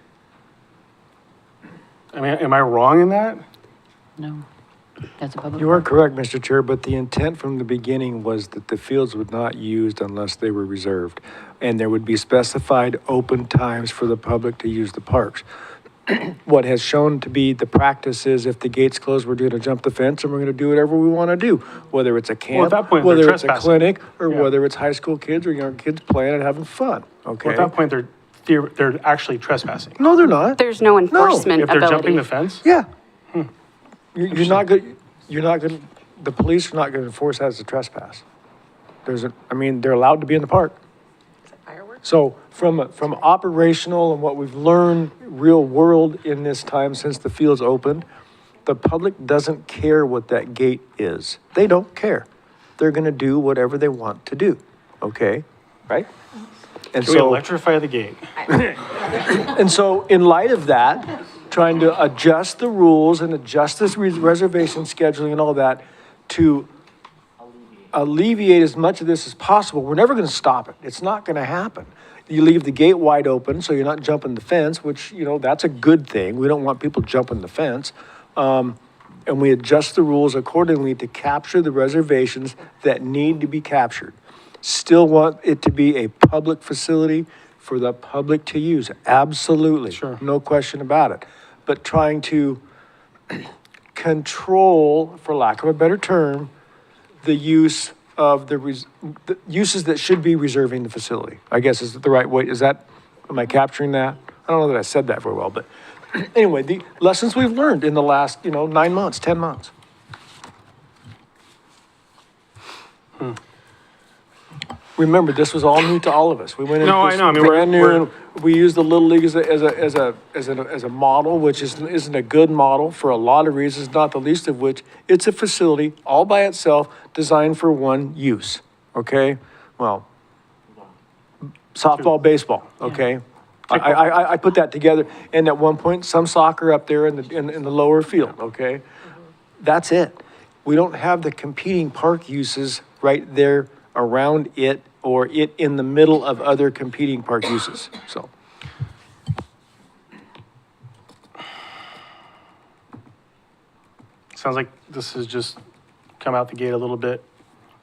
I mean, am I wrong in that? No. That's a public You are park. correct, Mr. Chair, but the intent from the beginning was that the fields would not used unless they were reserved. And there would be specified open times for the public to use the parks. What has shown to be the practice is if the gate's closed, we're gonna jump the fence and we're gonna do whatever we wanna do. Whether it's a camp, that point, they're whether it's a trespassing. clinic, or Yeah. whether it's high school kids or young kids playing and having fun, okay? Well, at that point, they're actually trespassing. No, they're not. There's no enforcement If they're jumping ability. the fence? Yeah. You're not good, the police are not gonna enforce that as a trespass. They're allowed to be in the park. Fireworks? So from operational and what we've learned real world in this time since the field's opened, the public doesn't care what that gate is. They don't care. They're gonna do whatever they want to do, okay? Right? And Can we so, electrify the gate? and so in light of that, trying to adjust the rules and adjust this reservation scheduling and all that to alleviate as much of this as possible. We're never going to stop it. It's not going to happen. You leave the gate wide open so you're not jumping the fence, which, that's a good thing. We don't want people jumping the fence. And we adjust the rules accordingly to capture the reservations that need to be captured. Still want it to be a public facility for the public to use. Absolutely. Sure. No question about it. But trying to control, for lack of a better term, the use of the uses that should be reserving the facility, I guess is the right way. Am I capturing that? I don't know that I said that very well, but anyway, the lessons we've learned in the last, 9 months, 10 months. Remember, this was all new to all of us. We went into No, I this know. I mean, brand new, we're- and we used the Little League as a model, which isn't a good model for a lot of reasons, not the least of which, it's a facility all by itself designed for one use, okay? Well, softball, baseball, okay? I put that together, and at one point, some soccer up there in the lower field, okay? That's it. We don't have the competing park uses right there around it or it in the middle of other competing park uses, so. Sounds like this has just come out the gate a little bit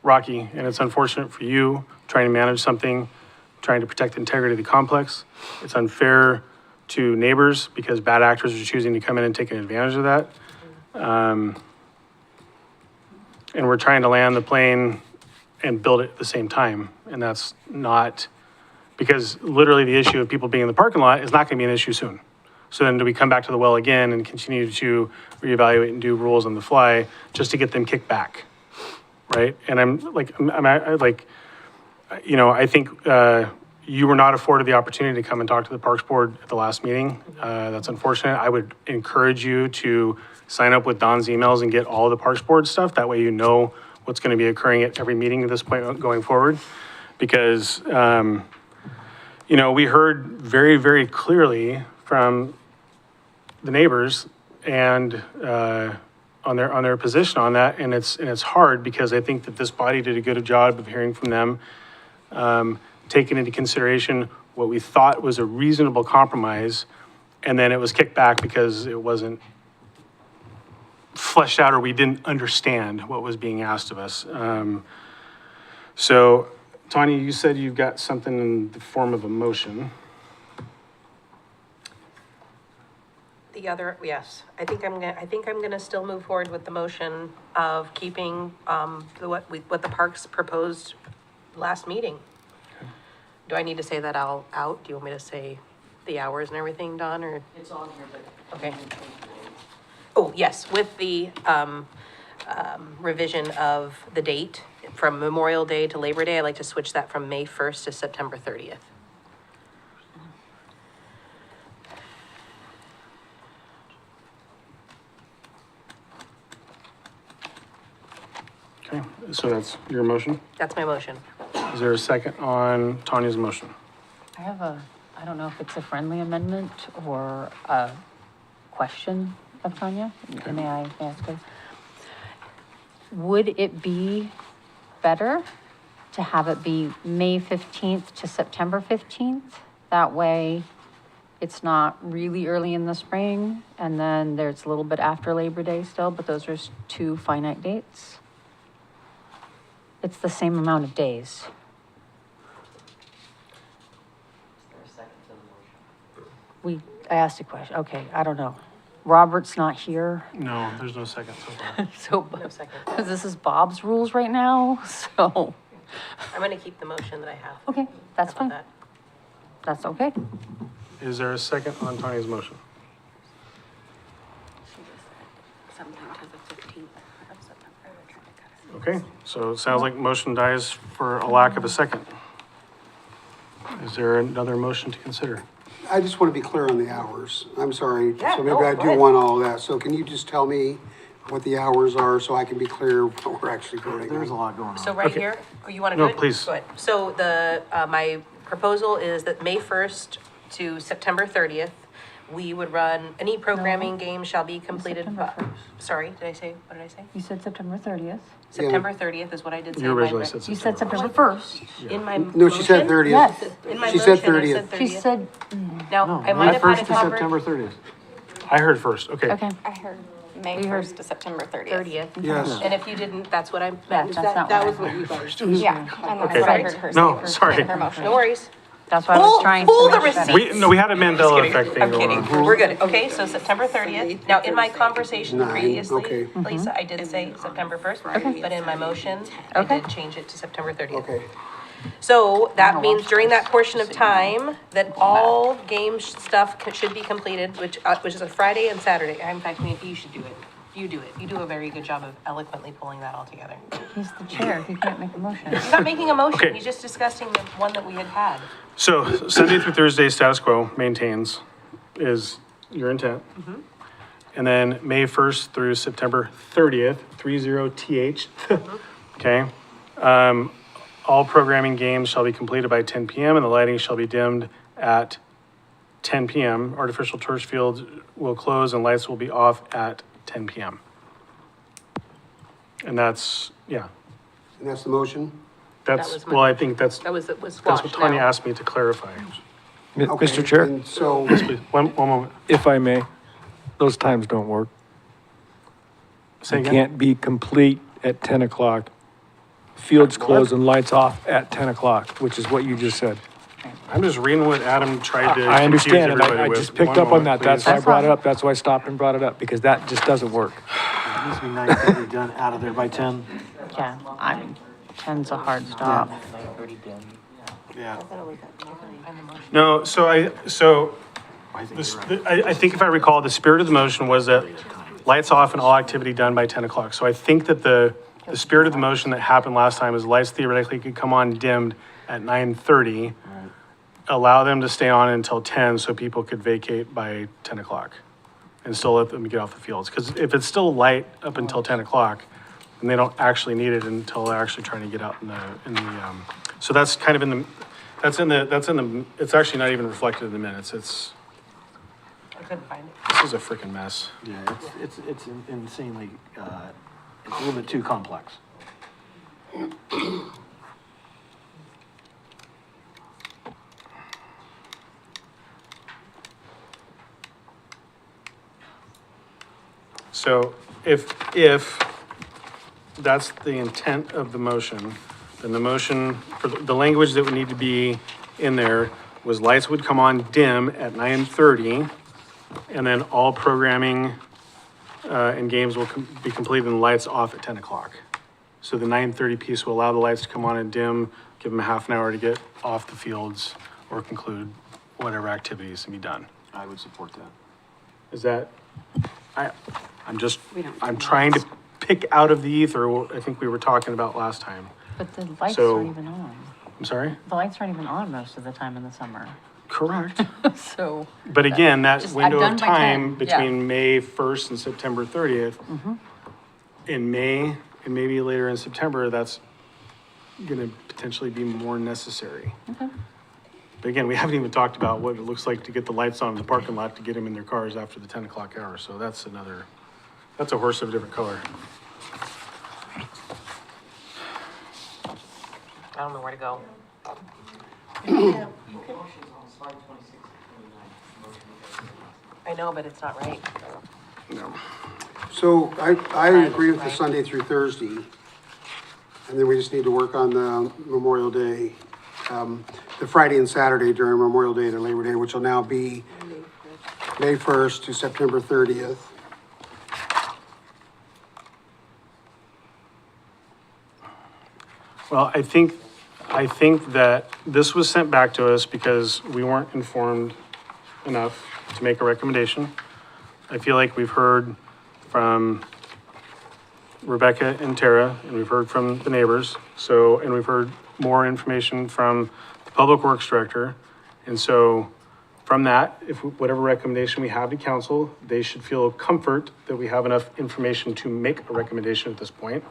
rocky, and it's unfortunate for you trying to manage something, trying to protect the integrity of the complex. It's unfair to neighbors because bad actors are choosing to come in and taking advantage of that. And we're trying to land the plane and build it at the same time, and that's not, because literally the issue of people being in the parking lot is not gonna be an issue soon. So then do we come back to the well again and continue to reevaluate and do rules on the fly just to get them kicked back, right? And I think you were not afforded the opportunity to come and talk to the Parks Board at the last meeting. That's unfortunate. I would encourage you to sign up with Don's emails and get all of the Parks Board stuff. That way you know what's going to be occurring at every meeting at this point going forward. Because, we heard very, very clearly from the neighbors and on their position on that, and it's hard because I think that this body did a good job of hearing from them, taking into consideration what we thought was a reasonable compromise, and then it was kicked back because it wasn't fleshed out or we didn't understand what was being asked of us. So, Tanya, you said you've got something in the form of a motion. Yes, I think I'm gonna still move forward with the motion of keeping, what the parks proposed last meeting. Do I need to say that out? Do you want me to say the hours and everything, Don, or? It's on here, but. Okay. Oh, yes, with the, revision of the date from Memorial Day to Labor Day, I'd like to switch that from May 1st to September 30th. Okay, so that's your motion. That's my motion. Is there a second on Tanya's motion? I have I don't know if it's a friendly amendment or a question of Tanya. May I ask her? Would it be better to have it be May 15th to September 15th? That way, It's not really early in the spring, and then there's a little bit after Labor Day still, but those are two finite dates. It's the same amount of days. I asked a question, okay, I don't know. Robert's not here, No, there's no second so far. so, No second. because this is Bob's rules right now, so, I'm gonna keep the motion that I have. okay, that's How about fine. that? That's okay. Is there a second on Tony's motion? Sometime to the 15th of September. Okay, so it sounds like motion dies for a lack of a second. Is there another motion to consider? I just want to be clear on the hours. I'm sorry. Yeah, So no, maybe I go do ahead. want all of that. So can you just tell me what the hours are so I can be clear what we're actually voting There's a on? lot going on. So right Okay. here, oh, you wanna do No, it? please. Go ahead. So the, my proposal is that May 1st to September 30th, we would run, any programming game shall be completed. September 1st. Sorry, did I say, what did I say? You said September 30th. September 30th is what I did say. You in my originally re- said You September. said September 1st. In my No, she said motion? 30th. Yes. In my She said motion, I 30th. said 30th. She said, Now, I might have had First it to covered. September 30th. I heard first, okay. okay, I heard May We heard 1st to September 30th. 30th. Yes. And if you didn't, that's what I yeah, meant. that's not That what was I what heard. you guys. Yeah, and that's Okay. what I heard her say. No, for- sorry. in her motion. No worries. That's why I was trying to. Pull the make sure. receipt. We had a Mandela effect thing I'm going kidding. on. We're good. Okay, so September 30th. Now, in my conversation 9, previously, okay. Lisa, I did say September 1st. But in my motion, I Okay. did change it to September 30th. Okay. So that means during that portion of time, that all game stuff should be completed, which is a Friday and Saturday. In fact, you should do it. You do it. You do a very good job of eloquently pulling that all together. He's the chair, he can't make a motion. He's not making a motion. Okay. He's just discussing the one that we had had. So Sunday through Thursday, status quo maintains is your intent. And then May 1st through September 30th, 30th, okay? All programming games shall be completed by 10 PM and the lighting shall be dimmed at 10 PM. Artificial turf fields will close and lights will be off at 10 PM. And that's, yeah, And that's the motion? that's, was my- well, I think that's Was what squashed Tanya now. asked me to clarify. Okay, Mr. Chair, and so, Please, one moment. if I may, those times don't work. Say You again? can't be complete at 10 o'clock. Fields closed and lights off at 10 o'clock, which is what you just said. I'm just reading what Adam tried to I confuse understand, and everybody I with. just picked One up on moment, that. That's please. why I brought it up. That's why I stopped and brought it up, because that just doesn't work. It needs to be 9:30 done out of there by 10. Yeah, I mean, 10's a hard stop. Yeah. No, I think if I recall, the spirit of the motion was that lights off and all activity done by 10 o'clock. So I think that the spirit of the motion that happened last time is lights theoretically could come on dimmed at 9:30, allow them to stay on until 10 so people could vacate by 10 o'clock and still let them get off the fields. Because if it's still light up until 10 o'clock, then they don't actually need it until they're actually trying to get out so that's kind of it's actually not even reflected in the minutes. I couldn't find it. This is a freaking mess. Yeah, it's insanely, it's a little bit too complex. So if that's the intent of the motion, then the motion, for the language that would need to be in there was lights would come on dim at 9:30, and then all programming and games will be completed and lights off at 10 o'clock. So the 9:30 piece will allow the lights to come on and dim, give them a half an hour to get off the fields or conclude whatever activities to be done. I would support that. Is that, I'm trying to pick out of the ether what I think we were talking about last time. But the lights So- aren't even on. I'm sorry? The lights aren't even on most of the time in the summer, Correct. so. But again, that Just, window I've of done by 10, time yeah. between May 1st and September 30th, in May and maybe later in September, that's gonna potentially be more necessary. Okay. But again, we haven't even talked about what it looks like to get the lights on in the parking lot to get them in their cars after the 10 o'clock hour. So that's a horse of a different color. I don't know where to go. I know, but it's not right. So I agree with the Sunday through Thursday. And then we just need to work on the Memorial Day, the Friday and Saturday during Memorial Day to Labor Day, which will now be May 1st to September 30th. Well, I think that this was sent back to us because we weren't informed enough to make a recommendation. I feel like we've heard from Rebecca and Tara, and we've heard from the neighbors, and we've heard more information from the Public Works Director. And so from that, whatever recommendation we have to council, they should feel comfort that we have enough information to make a recommendation at this point.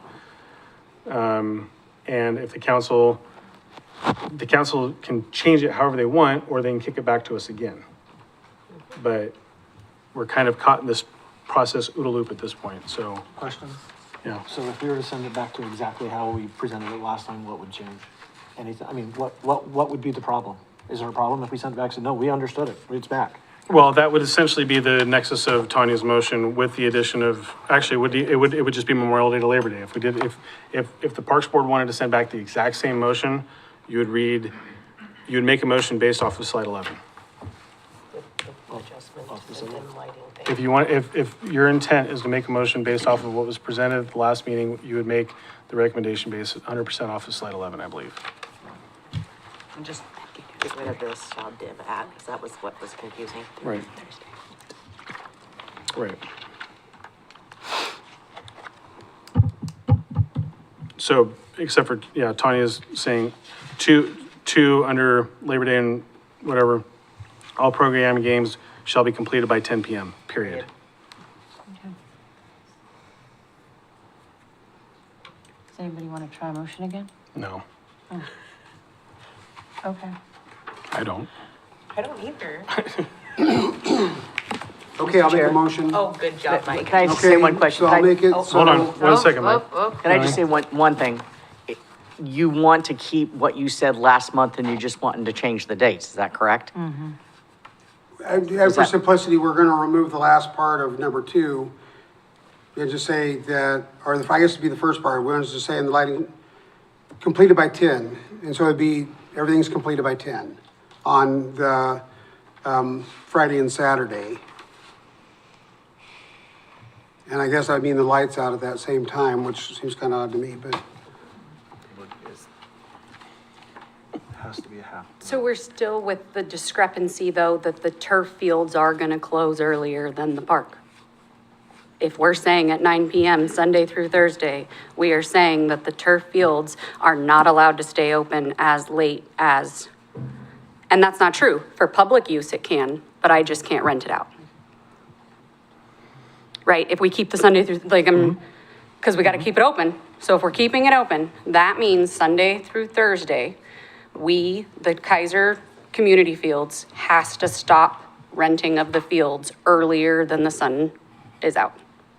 And if the council can change it however they want, or they can kick it back to us again. But we're kind of caught in this process OODA loop at this point, so, Question? yeah. So if we were to send it back to exactly how we presented it last time, what would change? Anything, I mean, what would be the problem? Is there a problem if we sent it back and said, no, we understood it, it's back? Well, that would essentially be the nexus of Tanya's motion with the addition of, actually, it would just be Memorial Day to Labor Day. If we did, if the Parks Board wanted to send back the exact same motion, you would make a motion based off of slide 11. Adjustment and then lighting thing. If you want, if your intent is to make a motion based off of what was presented at the last meeting, you would make the recommendation based 100% off of slide 11, I believe. And just get rid of this shall div at, because that was what was confusing. Right. Right. So, except for, yeah, Tanya's saying two under Labor Day and whatever, all programming games shall be completed by 10 PM, period. Does anybody want to try a motion again? No, Okay. I don't. I don't either. Okay, I'll make a motion. Oh, good job, Mike. Can I just say Okay, one question? so I'll Can I- make it, Hold on, so, 1 second, Mike. Can I just say one thing? You want to keep what you said last month and you just wanting to change the dates, is that correct? for simplicity, we're gonna remove the last part of number 2 and just say that, or I guess it'd be the first part, we're just saying the lighting completed by 10. And so it'd be, everything's completed by 10 on the, Friday and Saturday. And I guess I mean the lights out at that same time, which seems kind of odd to me, but Has to be a half. So we're still with the discrepancy, though, that the turf fields are gonna close earlier than the park. If we're saying at 9 PM, Sunday through Thursday, we are saying that the turf fields are not allowed to stay open as late as, and that's not true. For public use, it can, but I just can't rent it out. Right? If we keep the Sunday through, because we gotta keep it open. So if we're keeping it open, that means Sunday through Thursday, we, the Keizer Community Fields, has to stop renting of the fields earlier than the sun is out,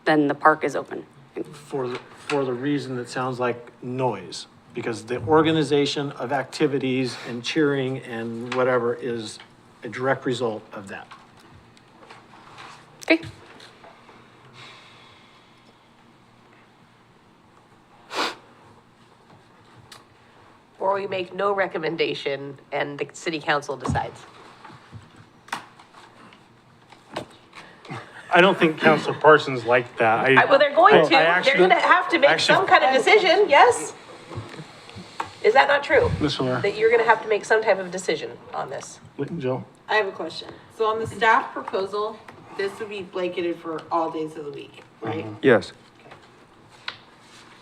than the park is open. For the reason that sounds like noise, because the organization of activities and cheering and whatever is a direct result of that. Okay? Or we make no recommendation and the city council decides. I don't think Councilor Parsons liked that. Well, they're going to, I they're actually- gonna have to make actually- some kind of decision, yes? Is that not true? Ms. Fuller, That you're gonna have to make some type of decision on this? Jill? I have a question. So on the staff proposal, this would be blanketed for all days of the week, right? Yes.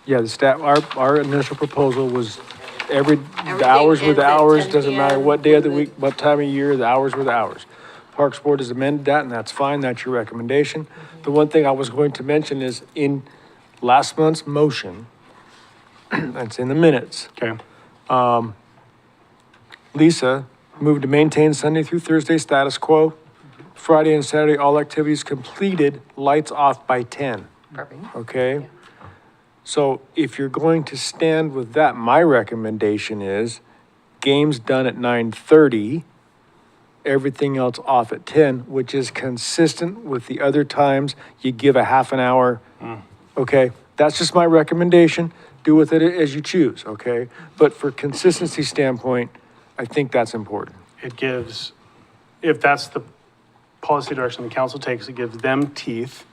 Yeah, the staff, our initial proposal was the hours were the ends at hours, 10 doesn't matter PM what day of the for the- week, what time of year, the hours were the hours. Parks Board has amended that, and that's fine, that's your recommendation. The one thing I was going to mention is in last month's motion, that's in the minutes, Okay. Lisa moved to maintain Sunday through Thursday status quo. Friday and Saturday, all activities completed, lights off by 10. Perfect. Okay? So if you're going to stand with that, my recommendation is games done at 9:30, everything else off at 10, which is consistent with the other times you give a half an hour. Okay, that's just my recommendation. Do with it as you choose, okay? But for consistency standpoint, I think that's important. It gives, if that's the policy direction the council takes, it gives them teeth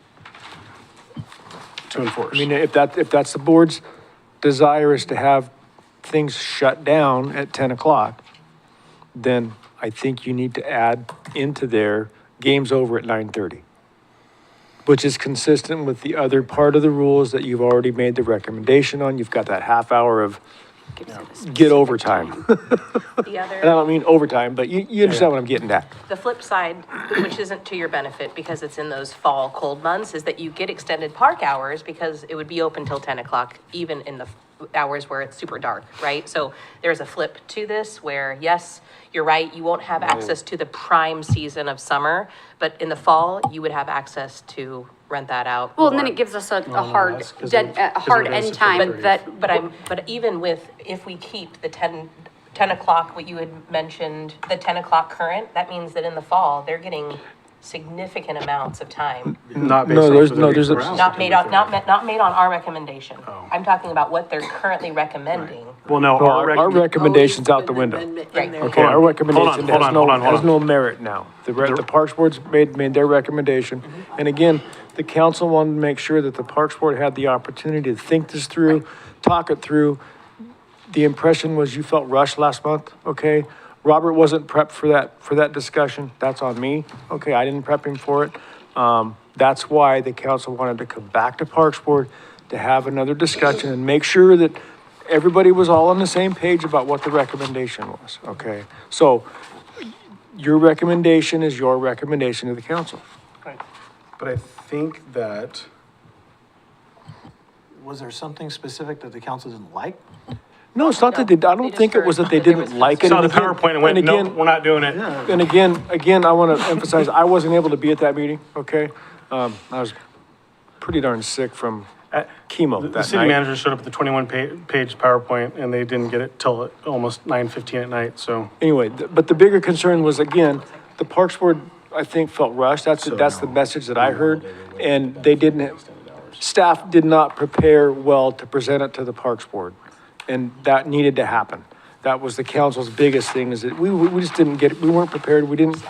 to enforce. I mean, if that's the board's desire is to have things shut down at 10 o'clock, then I think you need to add into there, game's over at 9:30, which is consistent with the other part of the rules that you've already made the recommendation on. You've got that half hour of get overtime. The And I other, don't mean overtime, but you understand what I'm getting at. the flip side, which isn't to your benefit because it's in those fall cold months, is that you get extended park hours because it would be open till 10 o'clock, even in the hours where it's super dark, right? So there's a flip to this where, yes, you're right, you won't have access to the prime season of summer, but in the fall, you would have access to rent that out. Well, and then it gives us a hard, that's 'cause dead, it- a 'cause hard it goes end to time 4:30. that, But even with, if we keep the 10 o'clock, what you had mentioned, the 10 o'clock current, that means that in the fall, they're getting significant amounts of time. Not based No, on there's- the no, there's a- 34 hours. Not made on, not made on our recommendation. I'm talking about what they're currently recommending. Well, no, Well, our our recommendation, recommendation's out the window. Right. Okay, our recommendation hold on. has no merit now. The Parks Board's made their recommendation. And again, the council wanted to make sure that the Parks Board had the opportunity to think this through, talk it through. The impression was you felt rushed last month, okay? Robert wasn't prepped for that discussion. That's on me. Okay, I didn't prep him for it. That's why the council wanted to come back to Parks Board to have another discussion and make sure that everybody was all on the same page about what the recommendation was, okay? So your recommendation is your recommendation to the council. but I think that, Was there something specific that the council didn't like? No, it's not that they, I don't think it was that they didn't like it. saw the And again- PowerPoint and went, and no, again- we're not doing it. And again, I want to emphasize, I wasn't able to be at that meeting, okay? I was pretty darn sick from chemo The that city night. manager showed up with the 21-page PowerPoint, and they didn't get it till almost 9:15 at night, so. Anyway, but the bigger concern was, again, the Parks Board, I think, felt rushed. That's the message that I heard. And they didn't, staff did not prepare well to present it to the Parks Board. And that needed to happen. That was the council's biggest thing, is that we just didn't get, we weren't prepared. We didn't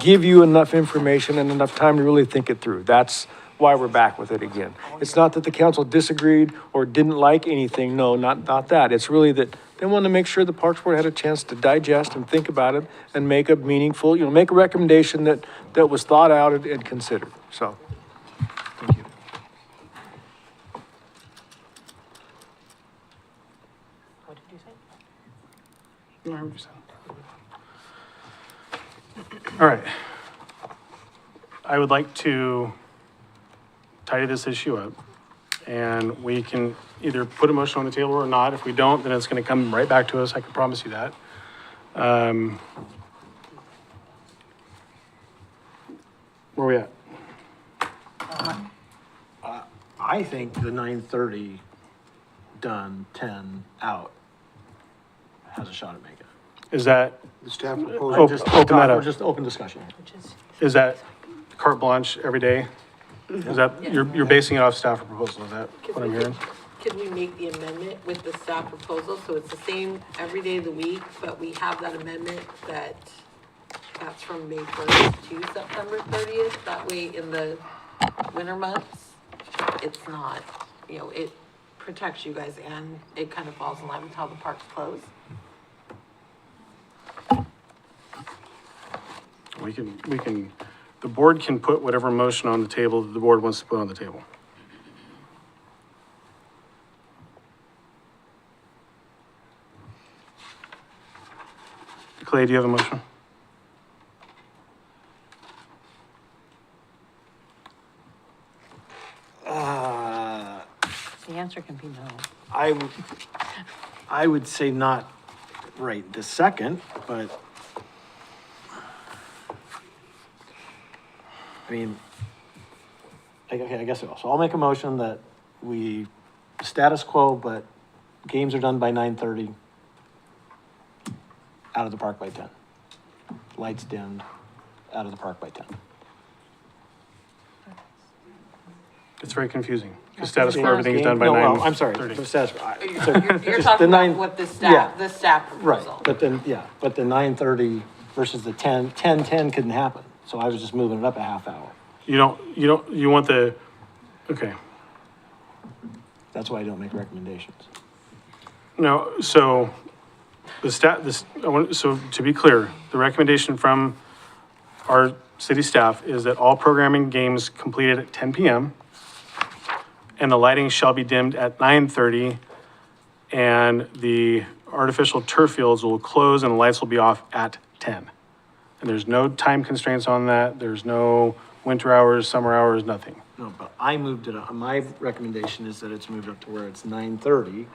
give you enough information and enough time to really think it through. That's why we're back with it again. It's not that the council disagreed or didn't like anything. No, not that. It's really that they wanted to make sure the Parks Board had a chance to digest and think about it and make a meaningful, make a recommendation that was thought out and considered. So, thank you. What did you say? No, I heard what you said. All right. I would like to tidy this issue up, and we can either put a motion on the table or not. If we don't, then it's gonna come right back to us, I can promise you that. Where are we at? I think the 9:30 done, 10 out has a shot at making it. Is that, The staff Oh, proposal, Just open that we're up. just open discussion. is that carte blanche every day? Is that, you're basing it off staff proposal, is that what I'm hearing? Could we make the amendment with the staff proposal, so it's the same every day of the week, but we have that amendment that's from May 1st to September 30th, that way in the winter months, it's not, it protects you guys and it kind of falls in line with how the parks close. We can, the board can put whatever motion on the table that the board wants to put on the table. Clay, do you have a motion? The answer can be no. I would say not right this second, but I mean, okay, I guess so. So I'll make a motion that we status quo, but games are done by 9:30, out of the park by 10. lights dimmed, out of the park by 10. It's very confusing. The status quo, everything's done by No, 9:30. well, I'm sorry, the status, You're just talking the about 9 what the yeah. staff Right, proposal. but then, but the 9:30 versus the 10 couldn't happen, so I was just moving it up a half hour. You want the, okay. That's why I don't make recommendations. No, so so to be clear, the recommendation from our city staff is that all programming games completed at 10 PM and the lighting shall be dimmed at 9:30 and the artificial turf fields will close and the lights will be off at 10. And there's no time constraints on that. There's no winter hours, summer hours, nothing. No, but I moved it up, my recommendation is that it's moved up to where it's 9:30,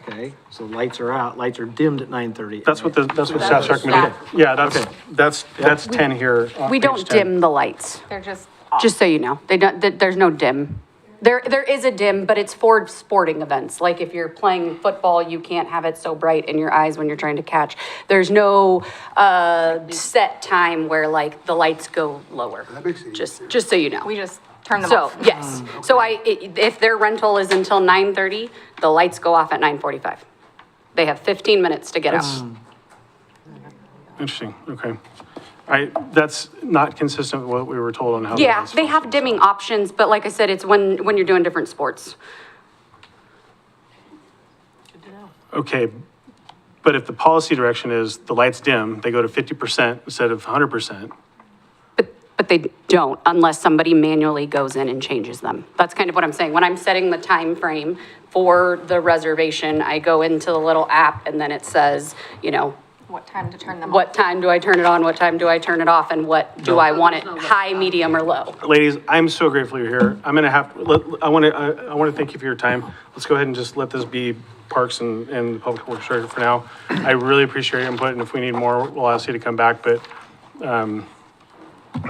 okay? So lights are out, lights are dimmed at 9:30. That's what staff's what recommended. staff- Yeah, Okay. that's 10 here. on We page don't 10. dim the lights, They're just just so you know. They don't, there's no dim. There is a dim, but it's for sporting events. Like if you're playing football, you can't have it so bright in your eyes when you're trying to catch. There's no, set time where like the lights go lower. That makes it Just so you know. we just turn them So, off. yes. So if their rental is until 9:30, the lights go off at 9:45. They have 15 minutes to get out. Interesting, okay. That's not consistent with what we were told on how. the Yeah, lights they have function, dimming options, but like I said, it's when you're doing different sports. so. Okay, but if the policy direction is the lights dim, they go to 50% instead of 100%. But they don't unless somebody manually goes in and changes them. That's kind of what I'm saying. When I'm setting the time frame for the reservation, I go into the little app and then it says, you know, What time to turn them off? what time do I turn it on? What time do I turn it off? And what do I want it, high, medium, or low? Ladies, I'm so grateful you're here. I'm gonna have, I wanna thank you for your time. Let's go ahead and just let this be Parks and the Public Works Director for now. I really appreciate your input, and if we need more, we'll ask you to come back, but,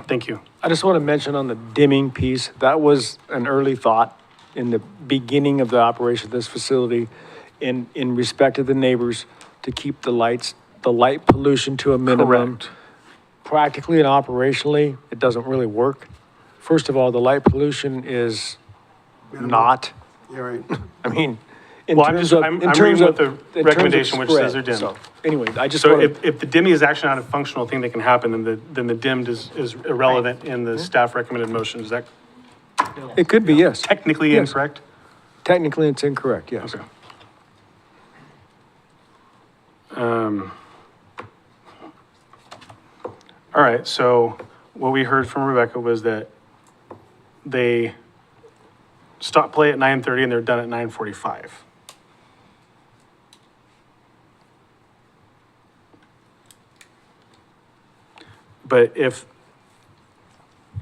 thank you. I just want to mention on the dimming piece, that was an early thought in the beginning of the operation of this facility in respect to the neighbors to keep the light pollution to a minimum. Correct. Practically and operationally, it doesn't really work. First of all, the light pollution is not, Yeah, right. I mean, in Well, I'm terms just- of, I'm in terms reading of. what the in terms of recommendation, which says they're spread. dimmed. So, anyway, I just So want to. if the dimming is actually not a functional thing that can happen, then the dimmed is irrelevant in the staff recommended motion. Is that It could be, yes. technically Yes. incorrect? Technically, it's incorrect, yes. Okay. All right, so what we heard from Rebecca was that they stop play at 9:30 and they're done at 9:45. But if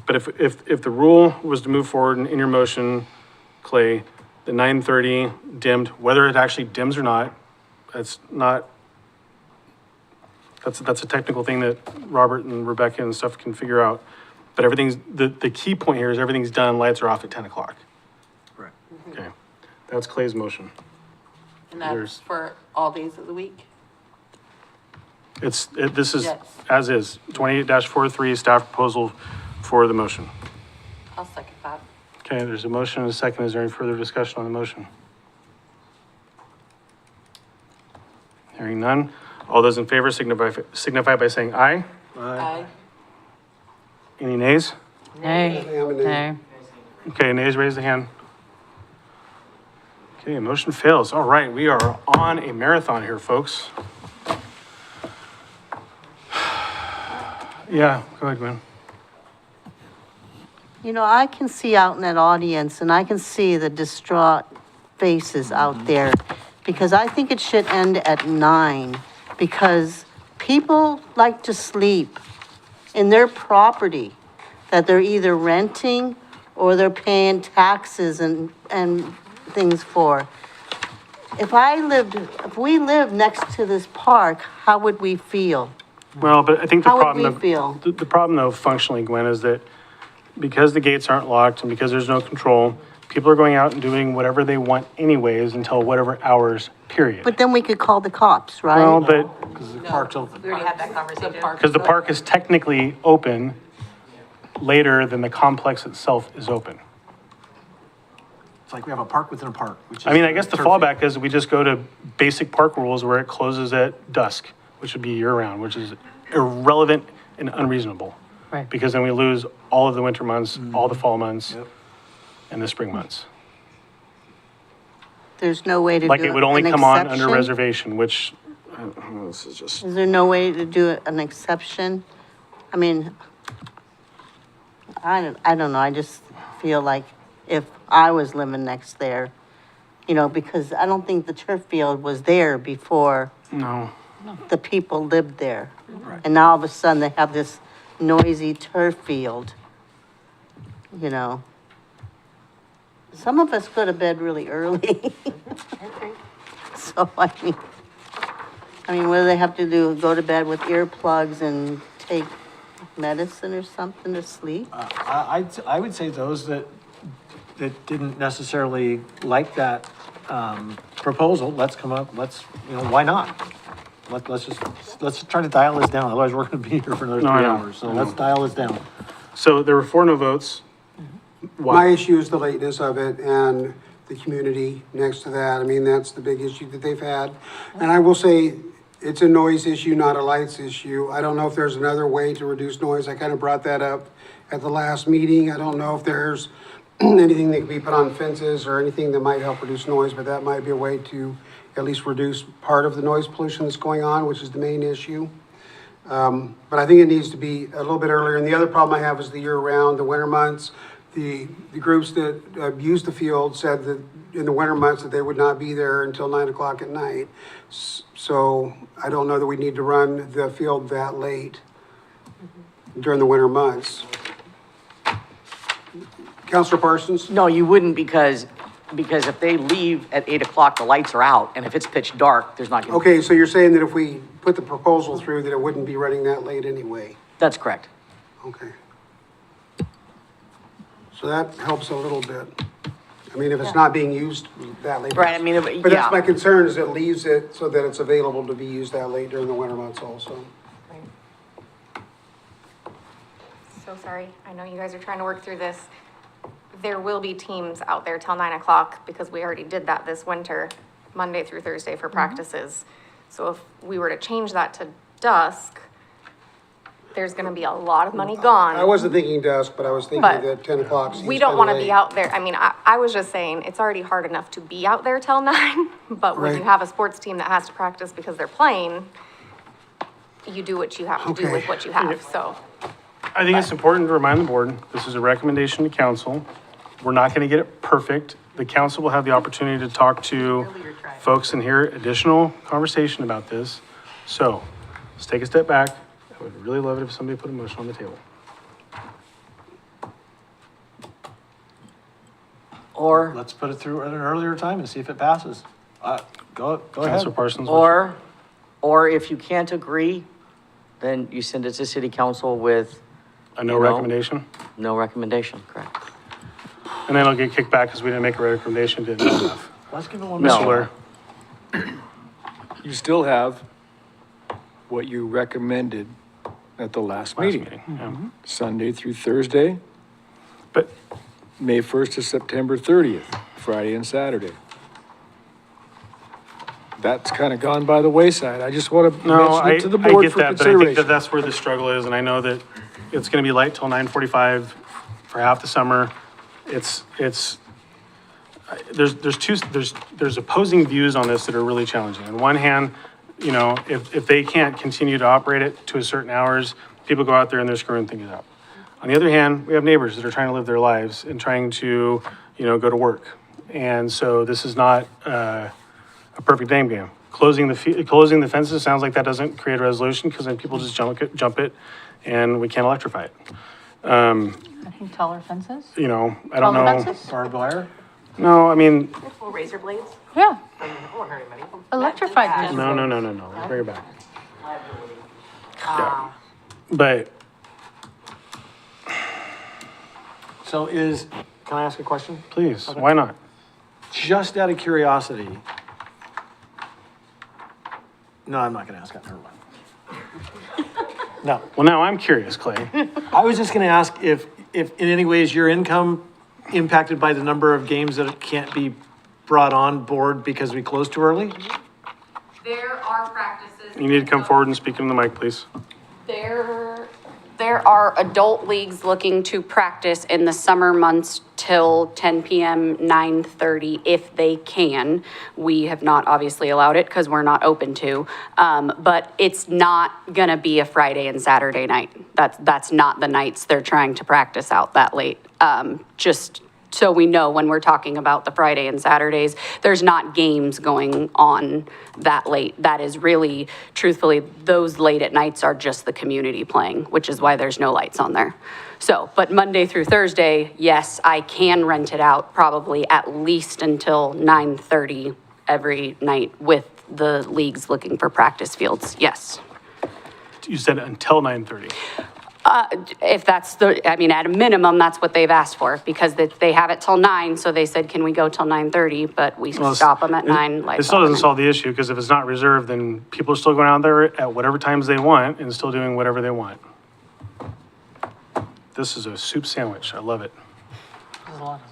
the rule was to move forward in your motion, Clay, the 9:30 dimmed, whether it actually dims or not, that's not, that's a technical thing that Robert and Rebecca and stuff can figure out. But everything's, the key point here is everything's done, lights are off at 10 o'clock. Right. Okay, that's Clay's motion. And that's There's- for all days of the week? This is, Yes. as is, 28-43, staff proposal for the motion. I'll second that. Okay, there's a motion and a second. Is there any further discussion on the motion? Hearing none. All those in favor signify by saying aye. Aye. Any nays? Nay, nay. Okay, nays, raise the hand. Okay, motion fails. All right, we are on a marathon here, folks. Yeah, go ahead, Gwen. You know, I can see out in that audience, and I can see the distraught faces out there, because I think it should end at 9, because people like to sleep in their property that they're either renting or they're paying taxes and things for. If we lived next to this park, how would we feel? Well, but I think the How would problem, we feel? the problem though functionally, Gwen, is that because the gates aren't locked and because there's no control, People are going out and doing whatever they want anyways until whatever hours, period. But then we could call the cops, right? Well, but, Because the park's open. We already had that conversation. because the park is technically open later than the complex itself is open. It's like we have a park within a park, which is. I mean, I guess the turf fallback is we just go to basic park rules where it closes at dusk, which would be year-round, which is irrelevant and unreasonable. Right. Because then we lose all of the winter months, all the fall months, Yep. and the spring months. There's no way to do Like, it would only an come on under exception? reservation, which, this is just, Is there no way to do an exception? I mean, I don't know, I just feel like if I was living next there, you know, because I don't think the turf field was there before no. the people lived there. And now all of a sudden they have this noisy turf field, you know. Some of us go to bed really early. So, I mean, what do they have to do? Go to bed with earplugs and take medicine or something to sleep? I would say those that didn't necessarily like that proposal, let's come up, why not? Let's try to dial this down, otherwise we're gonna be here for another No, I 3 know. hours, so let's dial this down. So there were 4 no votes. My Why? issue is the lateness of it and the community next to that. I mean, that's the big issue that they've had. And I will say, it's a noise issue, not a lights issue. I don't know if there's another way to reduce noise. I kind of brought that up at the last meeting. I don't know if there's anything that can be put on fences or anything that might help reduce noise, but that might be a way to at least reduce part of the noise pollution that's going on, which is the main issue. But I think it needs to be a little bit earlier. And the other problem I have is the year-round, the winter months. The groups that use the field said that in the winter months that they would not be there until 9 o'clock at night. So I don't know that we need to run the field that late during the winter months. Counselor Parsons? No, you wouldn't because if they leave at 8 o'clock, the lights are out, and if it's pitch dark, there's not gonna. Okay, so you're saying that if we put the proposal through, that it wouldn't be running that late anyway? That's correct. Okay. So that helps a little bit. I mean, if it's not being used that late. Right, I mean, But yeah. that's my concern, is it leaves it so that it's available to be used that late during the winter months also. So sorry, I know you guys are trying to work through this. There will be teams out there till 9 o'clock because we already did that this winter, Monday through Thursday for practices. So if we were to change that to dusk, there's gonna be a lot of money gone. I wasn't thinking dusk, but I was thinking But that 10 o'clock seems We don't kinda wanna late. be out there, I mean, I was just saying, it's already hard enough to be out there till 9, but when you Right. have a sports team that has to practice because they're playing, you do what you have to do Okay. with what you have, so. I think it's important to remind the board, this is a recommendation to council. We're not gonna get it perfect. The council will have the opportunity to talk to folks and hear additional conversation about this. So, let's take a step back. I would really love it if somebody put a motion on the table. Or, Let's put it through at an earlier time and see if it passes. Go Councilor ahead. Parsons? or if you can't agree, then you send it to city council with A no you know, recommendation? no recommendation, correct? And then it'll get kicked back because we didn't make a recommendation, didn't know enough. Let's give it one Mr. No. Blair? You still have what you recommended at the last meeting, Yeah. Sunday through Thursday, But, May 1st to September 30th, Friday and Saturday. That's kind of gone by the wayside. I just want to no, mention I it to the I board get for that, but I think that consideration. that's where the struggle is, and I know that it's gonna be light till 9:45 for half the summer. It's, there's opposing views on this that are really challenging. On one hand, you know, if they can't continue to operate it to a certain hours, people go out there and they're screwing things up. On the other hand, we have neighbors that are trying to live their lives and trying to, you know, go to work. And so this is not, a perfect name game. Closing the fences sounds like that doesn't create a resolution because then people just jump it and we can't electrify it. I think taller fences? You know, I don't Taller know. fences? Barbed wire? No, I mean, Little razor blades. Yeah, I mean, it won't hurt anybody. electrified fences. no, bring it back. Ah. But So is, can I ask a question? Please, why not? Just out of curiosity. No, I'm not gonna ask that, never mind. No, Well, now I'm curious, Clay. I was just gonna ask if in any ways your income impacted by the number of games that can't be brought on board because we closed too early? There are practices. You need to come forward and speak into the mic, please. There are adult leagues looking to practice in the summer months till 10 PM, 9:30 if they can. We have not obviously allowed it because we're not open to. But it's not gonna be a Friday and Saturday night. That's not the nights they're trying to practice out that late. Just so we know when we're talking about the Friday and Saturdays, there's not games going on that late. That is really, truthfully, those late at nights are just the community playing, which is why there's no lights on there. So, but Monday through Thursday, yes, I can rent it out probably at least until 9:30 every night with the leagues looking for practice fields, yes. You said until 9:30. If that's I mean, at a minimum, that's what they've asked for, because they have it till 9, so they said, can we go till 9:30? But we Well, stop them at 9. It lights still off doesn't at solve the issue, because if it's not reserved, then people are still going out there at whatever times they want and still doing whatever they want. This is a soup sandwich. I love it. There's a lot of things.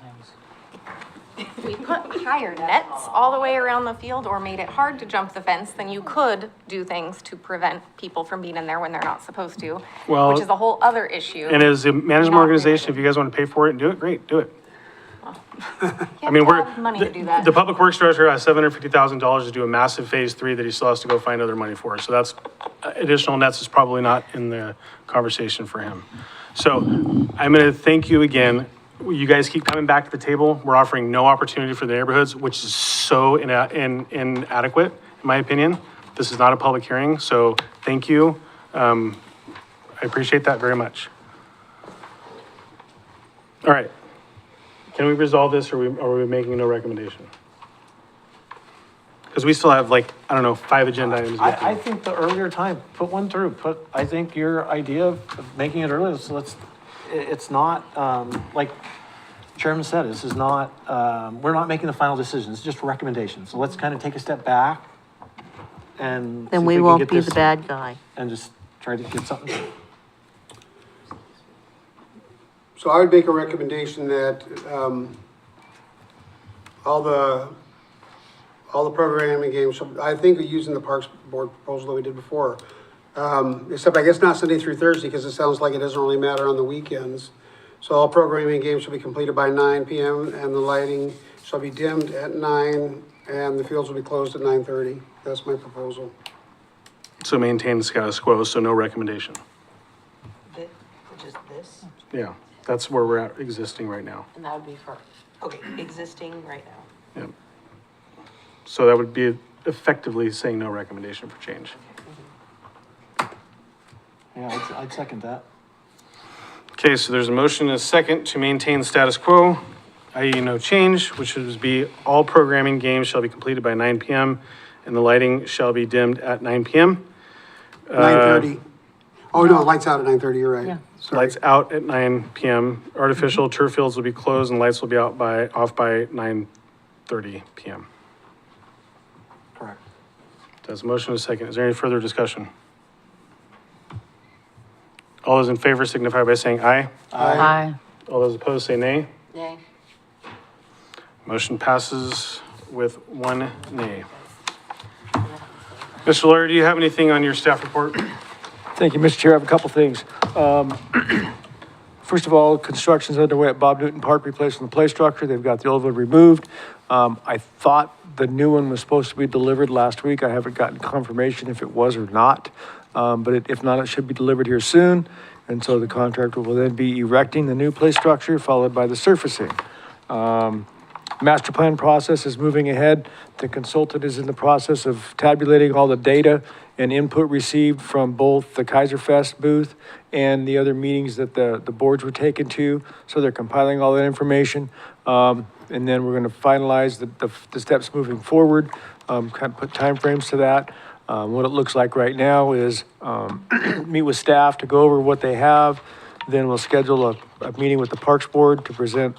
We put higher nets all the way around the field or made it hard to jump the fence, then you could do things to prevent people from being in there when they're not supposed to, Well, which is a whole other issue. And as a management Not organization, if you guys want to pay for it and do it, great, do it. You mean, have to have money to do that. The Public Works Director has $750,000 to do a massive Phase 3 that he still has to go find other money for. So that's, additional nets is probably not in the conversation for him. So I'm going to thank you again. You guys keep coming back to the table. We're offering no opportunity for the neighborhoods, which is so inadequate, in my opinion. This is not a public hearing, so thank you. I appreciate that very much. All right. Can we resolve this, or are we making no recommendation? Because we still have like, I don't know, 5 agenda items. to get through. I think the earlier time, put one through, I think your idea of making it earlier, so it's not, like Chairman said, this is not, we're not making the final decision, it's just recommendations. So let's kind of take a step back and. see Then if we can won't get be this- the bad guy. And just try to get something. So I would make a recommendation that, all the programming games, I think we're using the Parks Board proposal that we did before. Except I guess not Sunday through Thursday, because it sounds like it doesn't really matter on the weekends. So all programming games shall be completed by 9 PM, and the lighting shall be dimmed at 9, and the fields will be closed at 9:30. That's my proposal. So maintain the status quo, so no recommendation. Which is this, Yeah, that's where we're at existing right now. and that would be for, okay, existing right now. Yep. So that would be effectively saying no recommendation for change. Yeah, I'd second that. Okay, so there's a motion and a second to maintain status quo, i.e. no change, which would be all programming games shall be completed by 9 PM and the lighting shall be dimmed at 9 PM. 9:30. Oh, no, lights out at 9:30, you're right. Yeah. Sorry. Lights out at 9 PM. Artificial turf fields will be closed and lights will be off by 9:30 PM. Correct. There's a motion and a second. Is there any further discussion? All those in favor signify by saying aye. Aye. All those opposed say nay. Yay. Motion passes with 1 nay. Mr. Lawyer, do you have anything on your staff report? Thank you, Mr. Chair. I have a couple things. First of all, construction's underway at Bob Newton Park, replacing the play structure. They've got the old one removed. I thought the new one was supposed to be delivered last week. I haven't gotten confirmation if it was or not. But if not, it should be delivered here soon. And so the contractor will then be erecting the new play structure, followed by the surfacing. Master plan process is moving ahead. The consultant is in the process of tabulating all the data and input received from both the Keizer Fest booth and the other meetings that the boards were taken to. So they're compiling all that information. And then we're going to finalize the steps moving forward, kind of put timeframes to that. What it looks like right now is meet with staff to go over what they have. Then we'll schedule a meeting with the Parks Board to present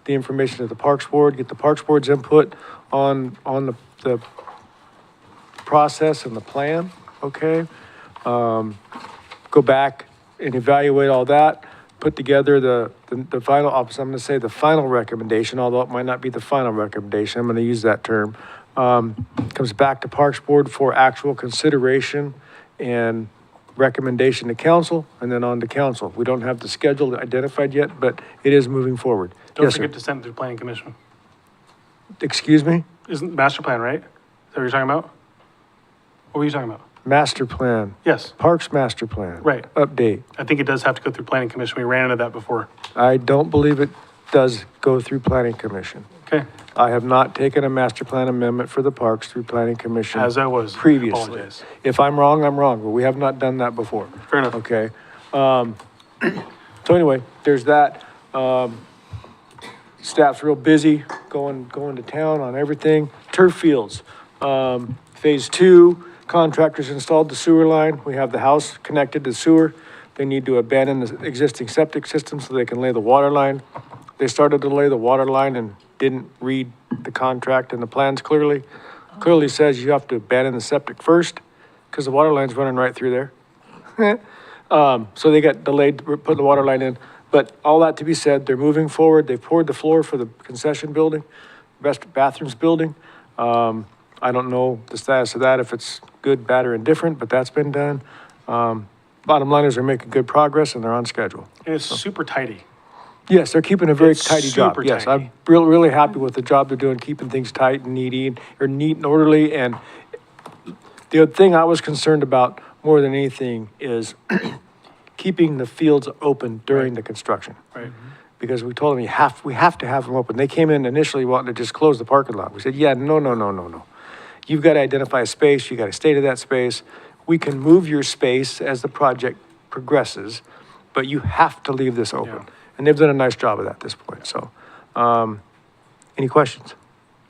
the information to the Parks Board, get the Parks Board's input on the process and the plan, okay? Go back and evaluate all that, put together the final, I'm gonna say the final recommendation, although it might not be the final recommendation, I'm gonna use that term. Comes back to Parks Board for actual consideration and recommendation to council, and then on to council. We don't have the schedule identified yet, but it is moving forward. Don't Yes, sir. forget to send it through planning commission. Excuse me? Isn't master plan, right? Is that what you're talking about? What were you talking about? Master plan, Yes, Parks Master Plan. right. Update. I think it does have to go through planning commission. We ran into that before. I don't believe it does go through planning commission. Okay, I have not taken a master plan amendment for the parks through planning commission. as I was. Previously. Apologize. If I'm wrong, I'm wrong, but we have not done that before. Fair enough. Okay. So anyway, there's that. Staff's real busy, going to town on everything. Turf fields, phase 2, contractors installed the sewer line. We have the house connected to sewer. They need to abandon the existing septic system so they can lay the water line. They started to lay the water line and didn't read the contract and the plans clearly. Clearly says you have to abandon the septic first, because the water line's running right through there. So they got delayed putting the water line in. But all that to be said, they're moving forward. They've poured the floor for the concession building, best bathrooms building. I don't know the status of that, if it's good, bad, or indifferent, but that's been done. Bottom line is they're making good progress and they're on schedule. And it's super tidy. Yes, they're keeping a very It's tidy job. super Yes, tidy. I'm really happy with the job they're doing, keeping things tight and neat and orderly. And the other thing I was concerned about more than anything is keeping the fields open during the construction. Right. Because we told them we have to have them open. They came in initially wanting to just close the parking lot. We said, yeah, no. You've got to identify a space, you got to stay to that space. We can move your space as the project progresses, but you have to leave this open. Yeah. And they've done a nice job of that at this point, so. Any questions?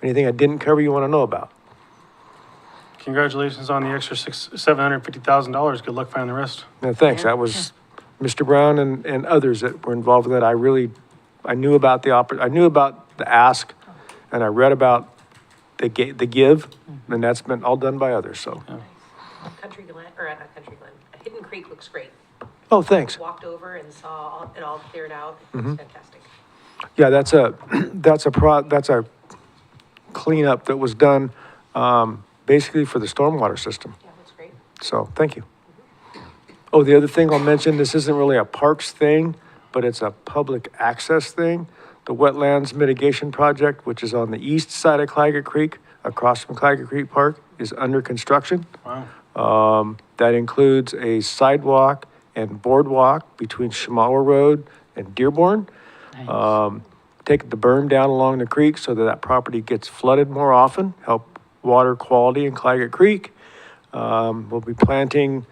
Anything I didn't cover you want to know about? Congratulations on the extra $750,000. Good luck finding the rest. No, thanks. That was Mr. Brown and others that were involved with that. I knew about I knew about the ask, and I read about the give, and that's been all done by others, so. Country Glen, or not Country Glen, Hidden Creek looks great. Oh, thanks. Walked over and saw it all cleared out. It's fantastic. Yeah, that's a cleanup that was done, basically for the stormwater system. Yeah, looks great. So, thank you. Oh, the other thing I'll mention, this isn't really a parks thing, but it's a public access thing. The Wetlands Mitigation Project, which is on the east side of Claggett Creek, across from Claggett Creek Park, is under construction. Wow. That includes a sidewalk and boardwalk between Shamawa Road and Dearborn. Take the berm down along the creek so that property gets flooded more often, help water quality in Claggett Creek. We'll be planting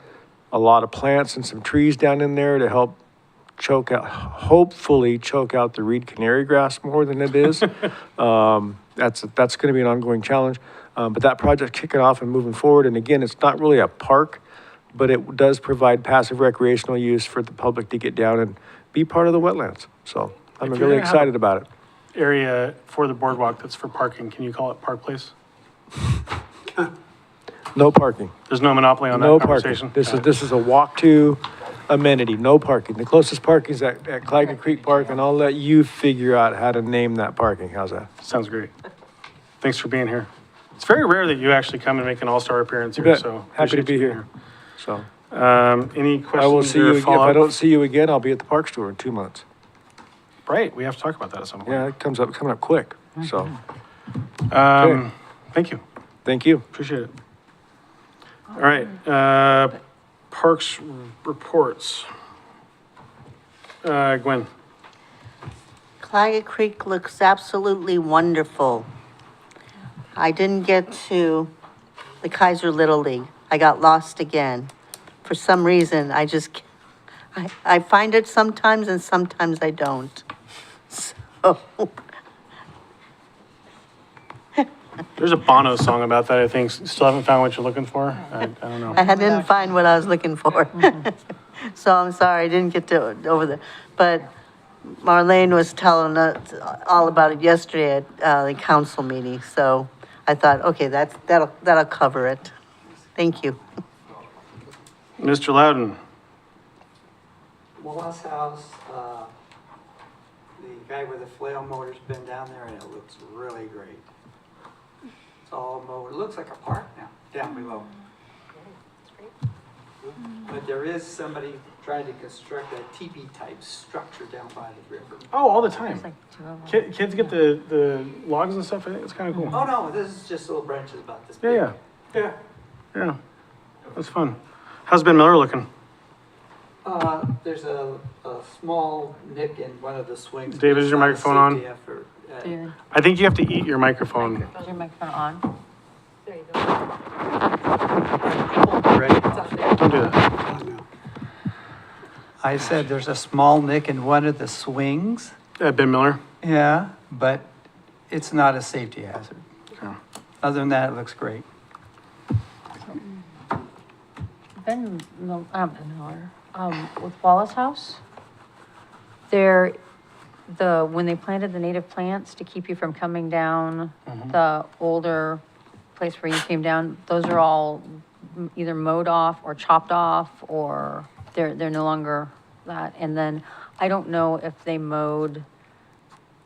a lot of plants and some trees down in there to help hopefully choke out the reed canary grass more than it is. That's going to be an ongoing challenge. But that project's kicking off and moving forward. And again, it's not really a park, but it does provide passive recreational use for the public to get down and be part of the wetlands. So I'm If you're really gonna have excited about it. Area for the boardwalk that's for parking, can you call it Park Place? No parking. There's no monopoly on that No parking. conversation? This is a walk-to amenity, no parking. The closest parking is at Claggett Creek Park, and I'll let you figure out how to name that parking. How's that? Sounds great. Thanks for being here. It's very rare that you actually come and make an all-star appearance You here, bet. so. Happy to appreciate be you here. being So, Any I will questions see you, or if I follow-up? don't see you again, I'll be at the park store in 2 months. Right, we have to talk about that at some point. Yeah, it coming up quick, so, Thank you, thank you. appreciate it. All right, Parks reports. Gwen, Claggett Creek looks absolutely wonderful. I didn't get to the Keizer Little League. I got lost again. For some reason, I find it sometimes and sometimes I don't. So, there's a Bono song about that, I think. Still haven't found what you're looking for? I don't know. I didn't find what I was looking for. So I'm sorry, I didn't get to over there. But Marlene was telling us all about it yesterday at, the council meeting, so I thought, okay, that'll cover it. Thank you. Mr. Loudon? Wallace House, the guy with the flail motor's been down there and it looks really great. It's all mowed, it looks like a park now, down below. But there is somebody trying to construct a teepee type structure down by the river. Oh, all the time. Kids get the logs and stuff. I think it's kind of cool. Oh, no, this is just little branches about this Yeah, big. yeah, Yeah. yeah. That's fun. How's Ben Miller looking? There's a small nick in one of the swings. David, is your It's not a microphone on? safety effort. David, I think you have to eat your microphone. is your microphone on? Don't do that. I said there's a small nick in one of the swings. Ben Miller? Yeah, but it's not a safety hazard. Okay. Other than that, it looks great. Miller, with Wallace House, when they planted the native plants to keep you from coming down the older place where you came down, those are all either mowed off or chopped off, or they're no longer that. And then I don't know if they mowed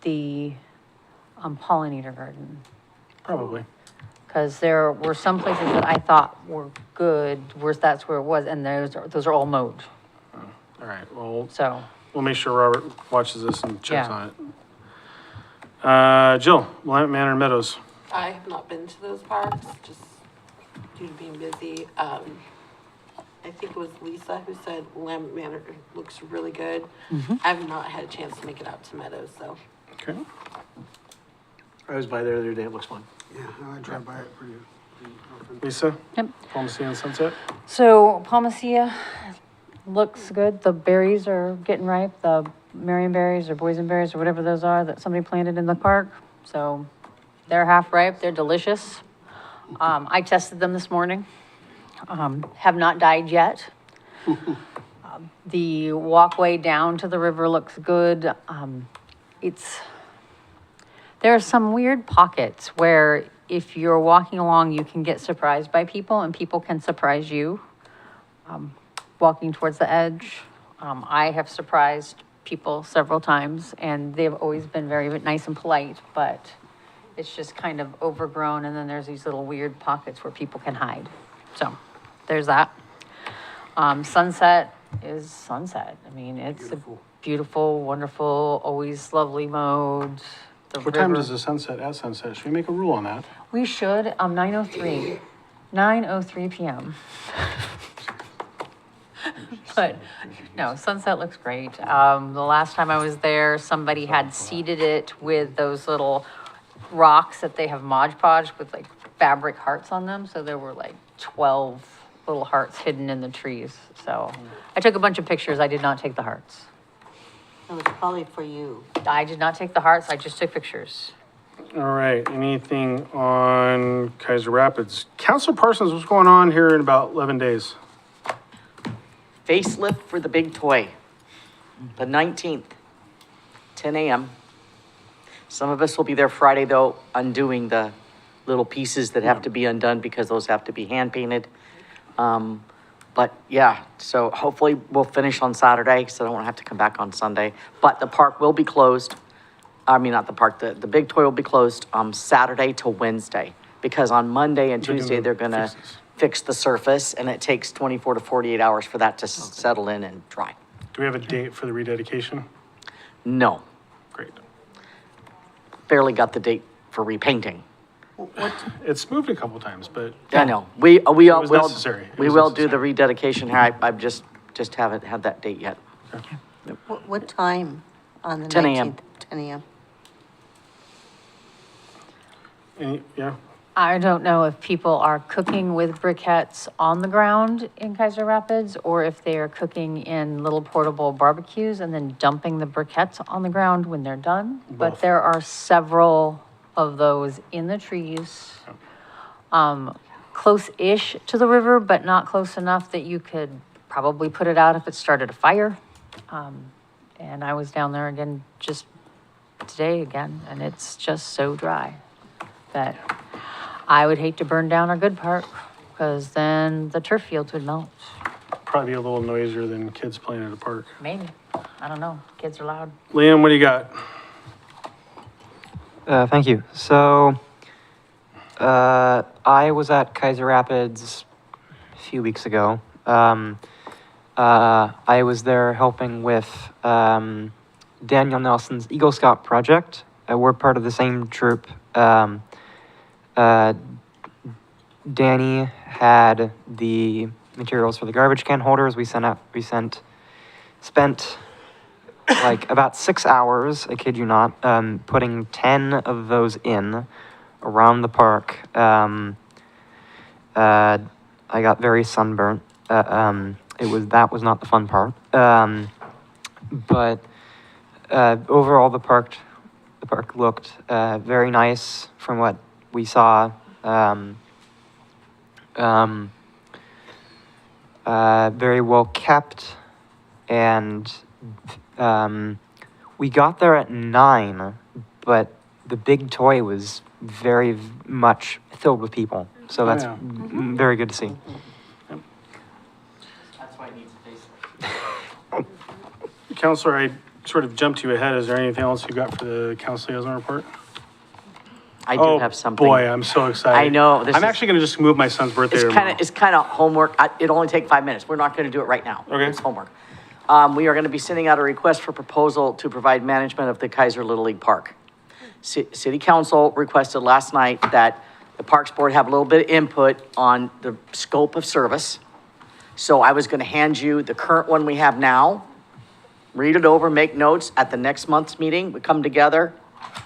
the pollinator garden. Probably. Because there were some places that I thought were good, that's where it was, and those are all mowed, All right, well, so. we'll make sure Robert watches this and checks Yeah. on it. Jill, Willamette Manor Meadows. I have not been to those parks, just due to being busy. I think it was Lisa who said Willamette Manor looks really good. I have not had a chance to make it out to Meadows, so. Okay. I was by there the other day, it looks fun. Yeah, I drive by it pretty often. Lisa? Yep. Palmacy and Sunset? So Palmacia looks good, the berries are getting ripe, the Marionberries or boysenberries or whatever those are that somebody planted in the park. So they're half ripe, they're delicious. I tested them this morning, have not died yet. The walkway down to the river looks good. There are some weird pockets where if you're walking along, you can get surprised by people and people can surprise you. Walking towards the edge, I have surprised people several times and they've always been very nice and polite, but it's just kind of overgrown and then there's these little weird pockets where people can hide. So there's that. Sunset is sunset. I mean, it's a beautiful, wonderful, always lovely mode. The What time river- does the sunset at sunset? Should we make a rule on that? We should, 9:03 PM. But, no, sunset looks great. The last time I was there, somebody had seeded it with those little rocks that they have Mod Podge with like fabric hearts on them. So there were like 12 little hearts hidden in the trees. So I took a bunch of pictures. I did not take the hearts. It was probably for you. I did not take the hearts. I just took pictures. All right, anything on Keizer Rapids? Counselor Parsons, what's going on here in about 11 days? Facelift for the big toy, the 19th, 10 a.m. Some of us will be there Friday, though, undoing the little pieces that have to be undone because those have to be hand painted. But yeah, so hopefully we'll finish on Saturday, so I don't want to have to come back on Sunday. But the park will be closed. I mean, not the park, the big toy will be closed Saturday to Wednesday. Because on Monday and Tuesday, they're gonna fix the surface, and it takes 24 to 48 hours for that to settle in and dry. Do we have a date for the rededication? No, Great. barely got the date for repainting. It's moved a couple times, but I know, we it all was will, necessary. It we was will do the necessary. rededication here. I just haven't had that date yet. What time on the 10 a.m. 19th? 10 a.m. Yeah, I don't know if people are cooking with briquettes on the ground in Keizer Rapids or if they are cooking in little portable barbecues and then dumping the briquettes on the ground when they're done. But Both. there are several of those in the trees, close-ish to the river, but not close enough that you could probably put it out if it started a fire. And I was down there again just today again, and it's just so dry that I would hate to burn down our good part, because then the turf fields would melt. Probably a little noisier than kids playing at a park. Maybe. I don't know. Kids are loud. Liam, what do you got? Thank you. So, I was at Keizer Rapids a few weeks ago. I was there helping with Daniel Nelson's Eagle Scout project. We're part of the same troop. Danny had the materials for the garbage can holders. We spent like about 6 hours, I kid you not, putting 10 of those in around the park. I got very sunburnt. That was not the fun part. But overall, the park looked very nice from what we saw. Very well kept, and we got there at 9, but the big toy was very much filled with people. So that's very good to see. That's why it needs a face. Counselor, I sort of jumped you ahead. Is there anything else you got for the council liaison report? I do have something. Boy, I'm so excited. I know. I'm actually going to just move my son's birthday tomorrow. It's kind of homework. It'll only take 5 minutes. We're not going to do it right now. Okay. It's homework. We are going to be sending out a request for proposal to provide management of the Keizer Little League Park. City Council requested last night that the Parks Board have a little bit of input on the scope of service. So I was going to hand you the current one we have now. Read it over, make notes. At the next month's meeting, we come together.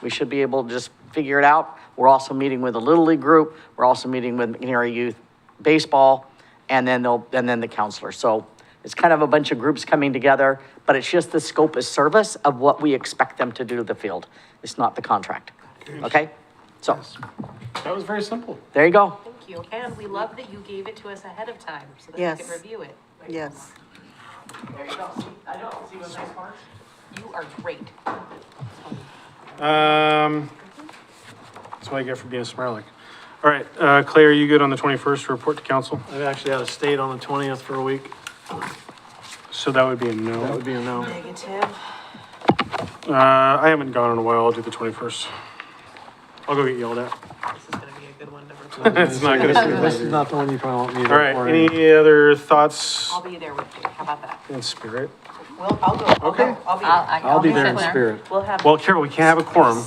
We should be able to just figure it out. We're also meeting with a Little League group. We're also meeting with McNary Youth Baseball, and then the counselor. So it's kind of a bunch of groups coming together, but it's just the scope of service of what we expect them to do to the field. It's not the contract. Okay? So that was very simple. There you go. Thank you. And we love that you gave it to us ahead of time so that Yes. we can review it. Yes. There you go. See, I don't see what nice parts. You are great. That's what I get for being a smart. All right, Clay, are you good on the 21st to report to council? I'm actually out of state on the 20th for a week. So that would be a no. That would be a no. Negative. I haven't gone in a while. I'll do the 21st. I'll go get yelled at. This is gonna be a good one to report. It's not gonna be. This is not the one you probably want me to All right, report. any other thoughts I'll be there with you. How about that? in spirit? I'll go. Okay. I'll be I'll be there in there. spirit. We'll have. Well, Carol, we can't have a quorum.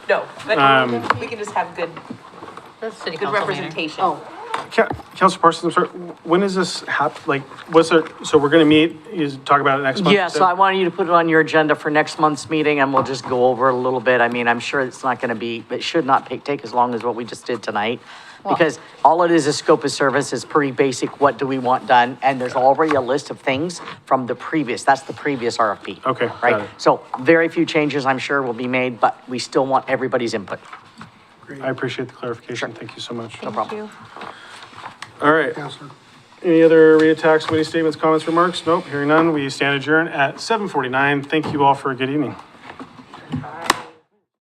No, but we can just have good The city good council meeting. representation. Oh, Councilor Parsons, I'm sorry, when is this so we're gonna meet, talk about it next month? Yeah, so I wanted you to put it on your agenda for next month's meeting, and we'll just go over it a little bit. I mean, I'm sure it's not gonna be, it should not take as long as what we just did tonight. Because all it is scope of service is pretty basic, what do we want done? And there's already a list of things from the previous, that's the previous RFP. Okay, got Right? it. So very few changes, I'm sure, will be made, but we still want everybody's input. I appreciate the clarification. Thank you so much. No problem. All right. Counselor. Any other reattacks, committee statements, comments, remarks? Nope, hearing none. We stand adjourned at 7:49. Thank you all for a good evening.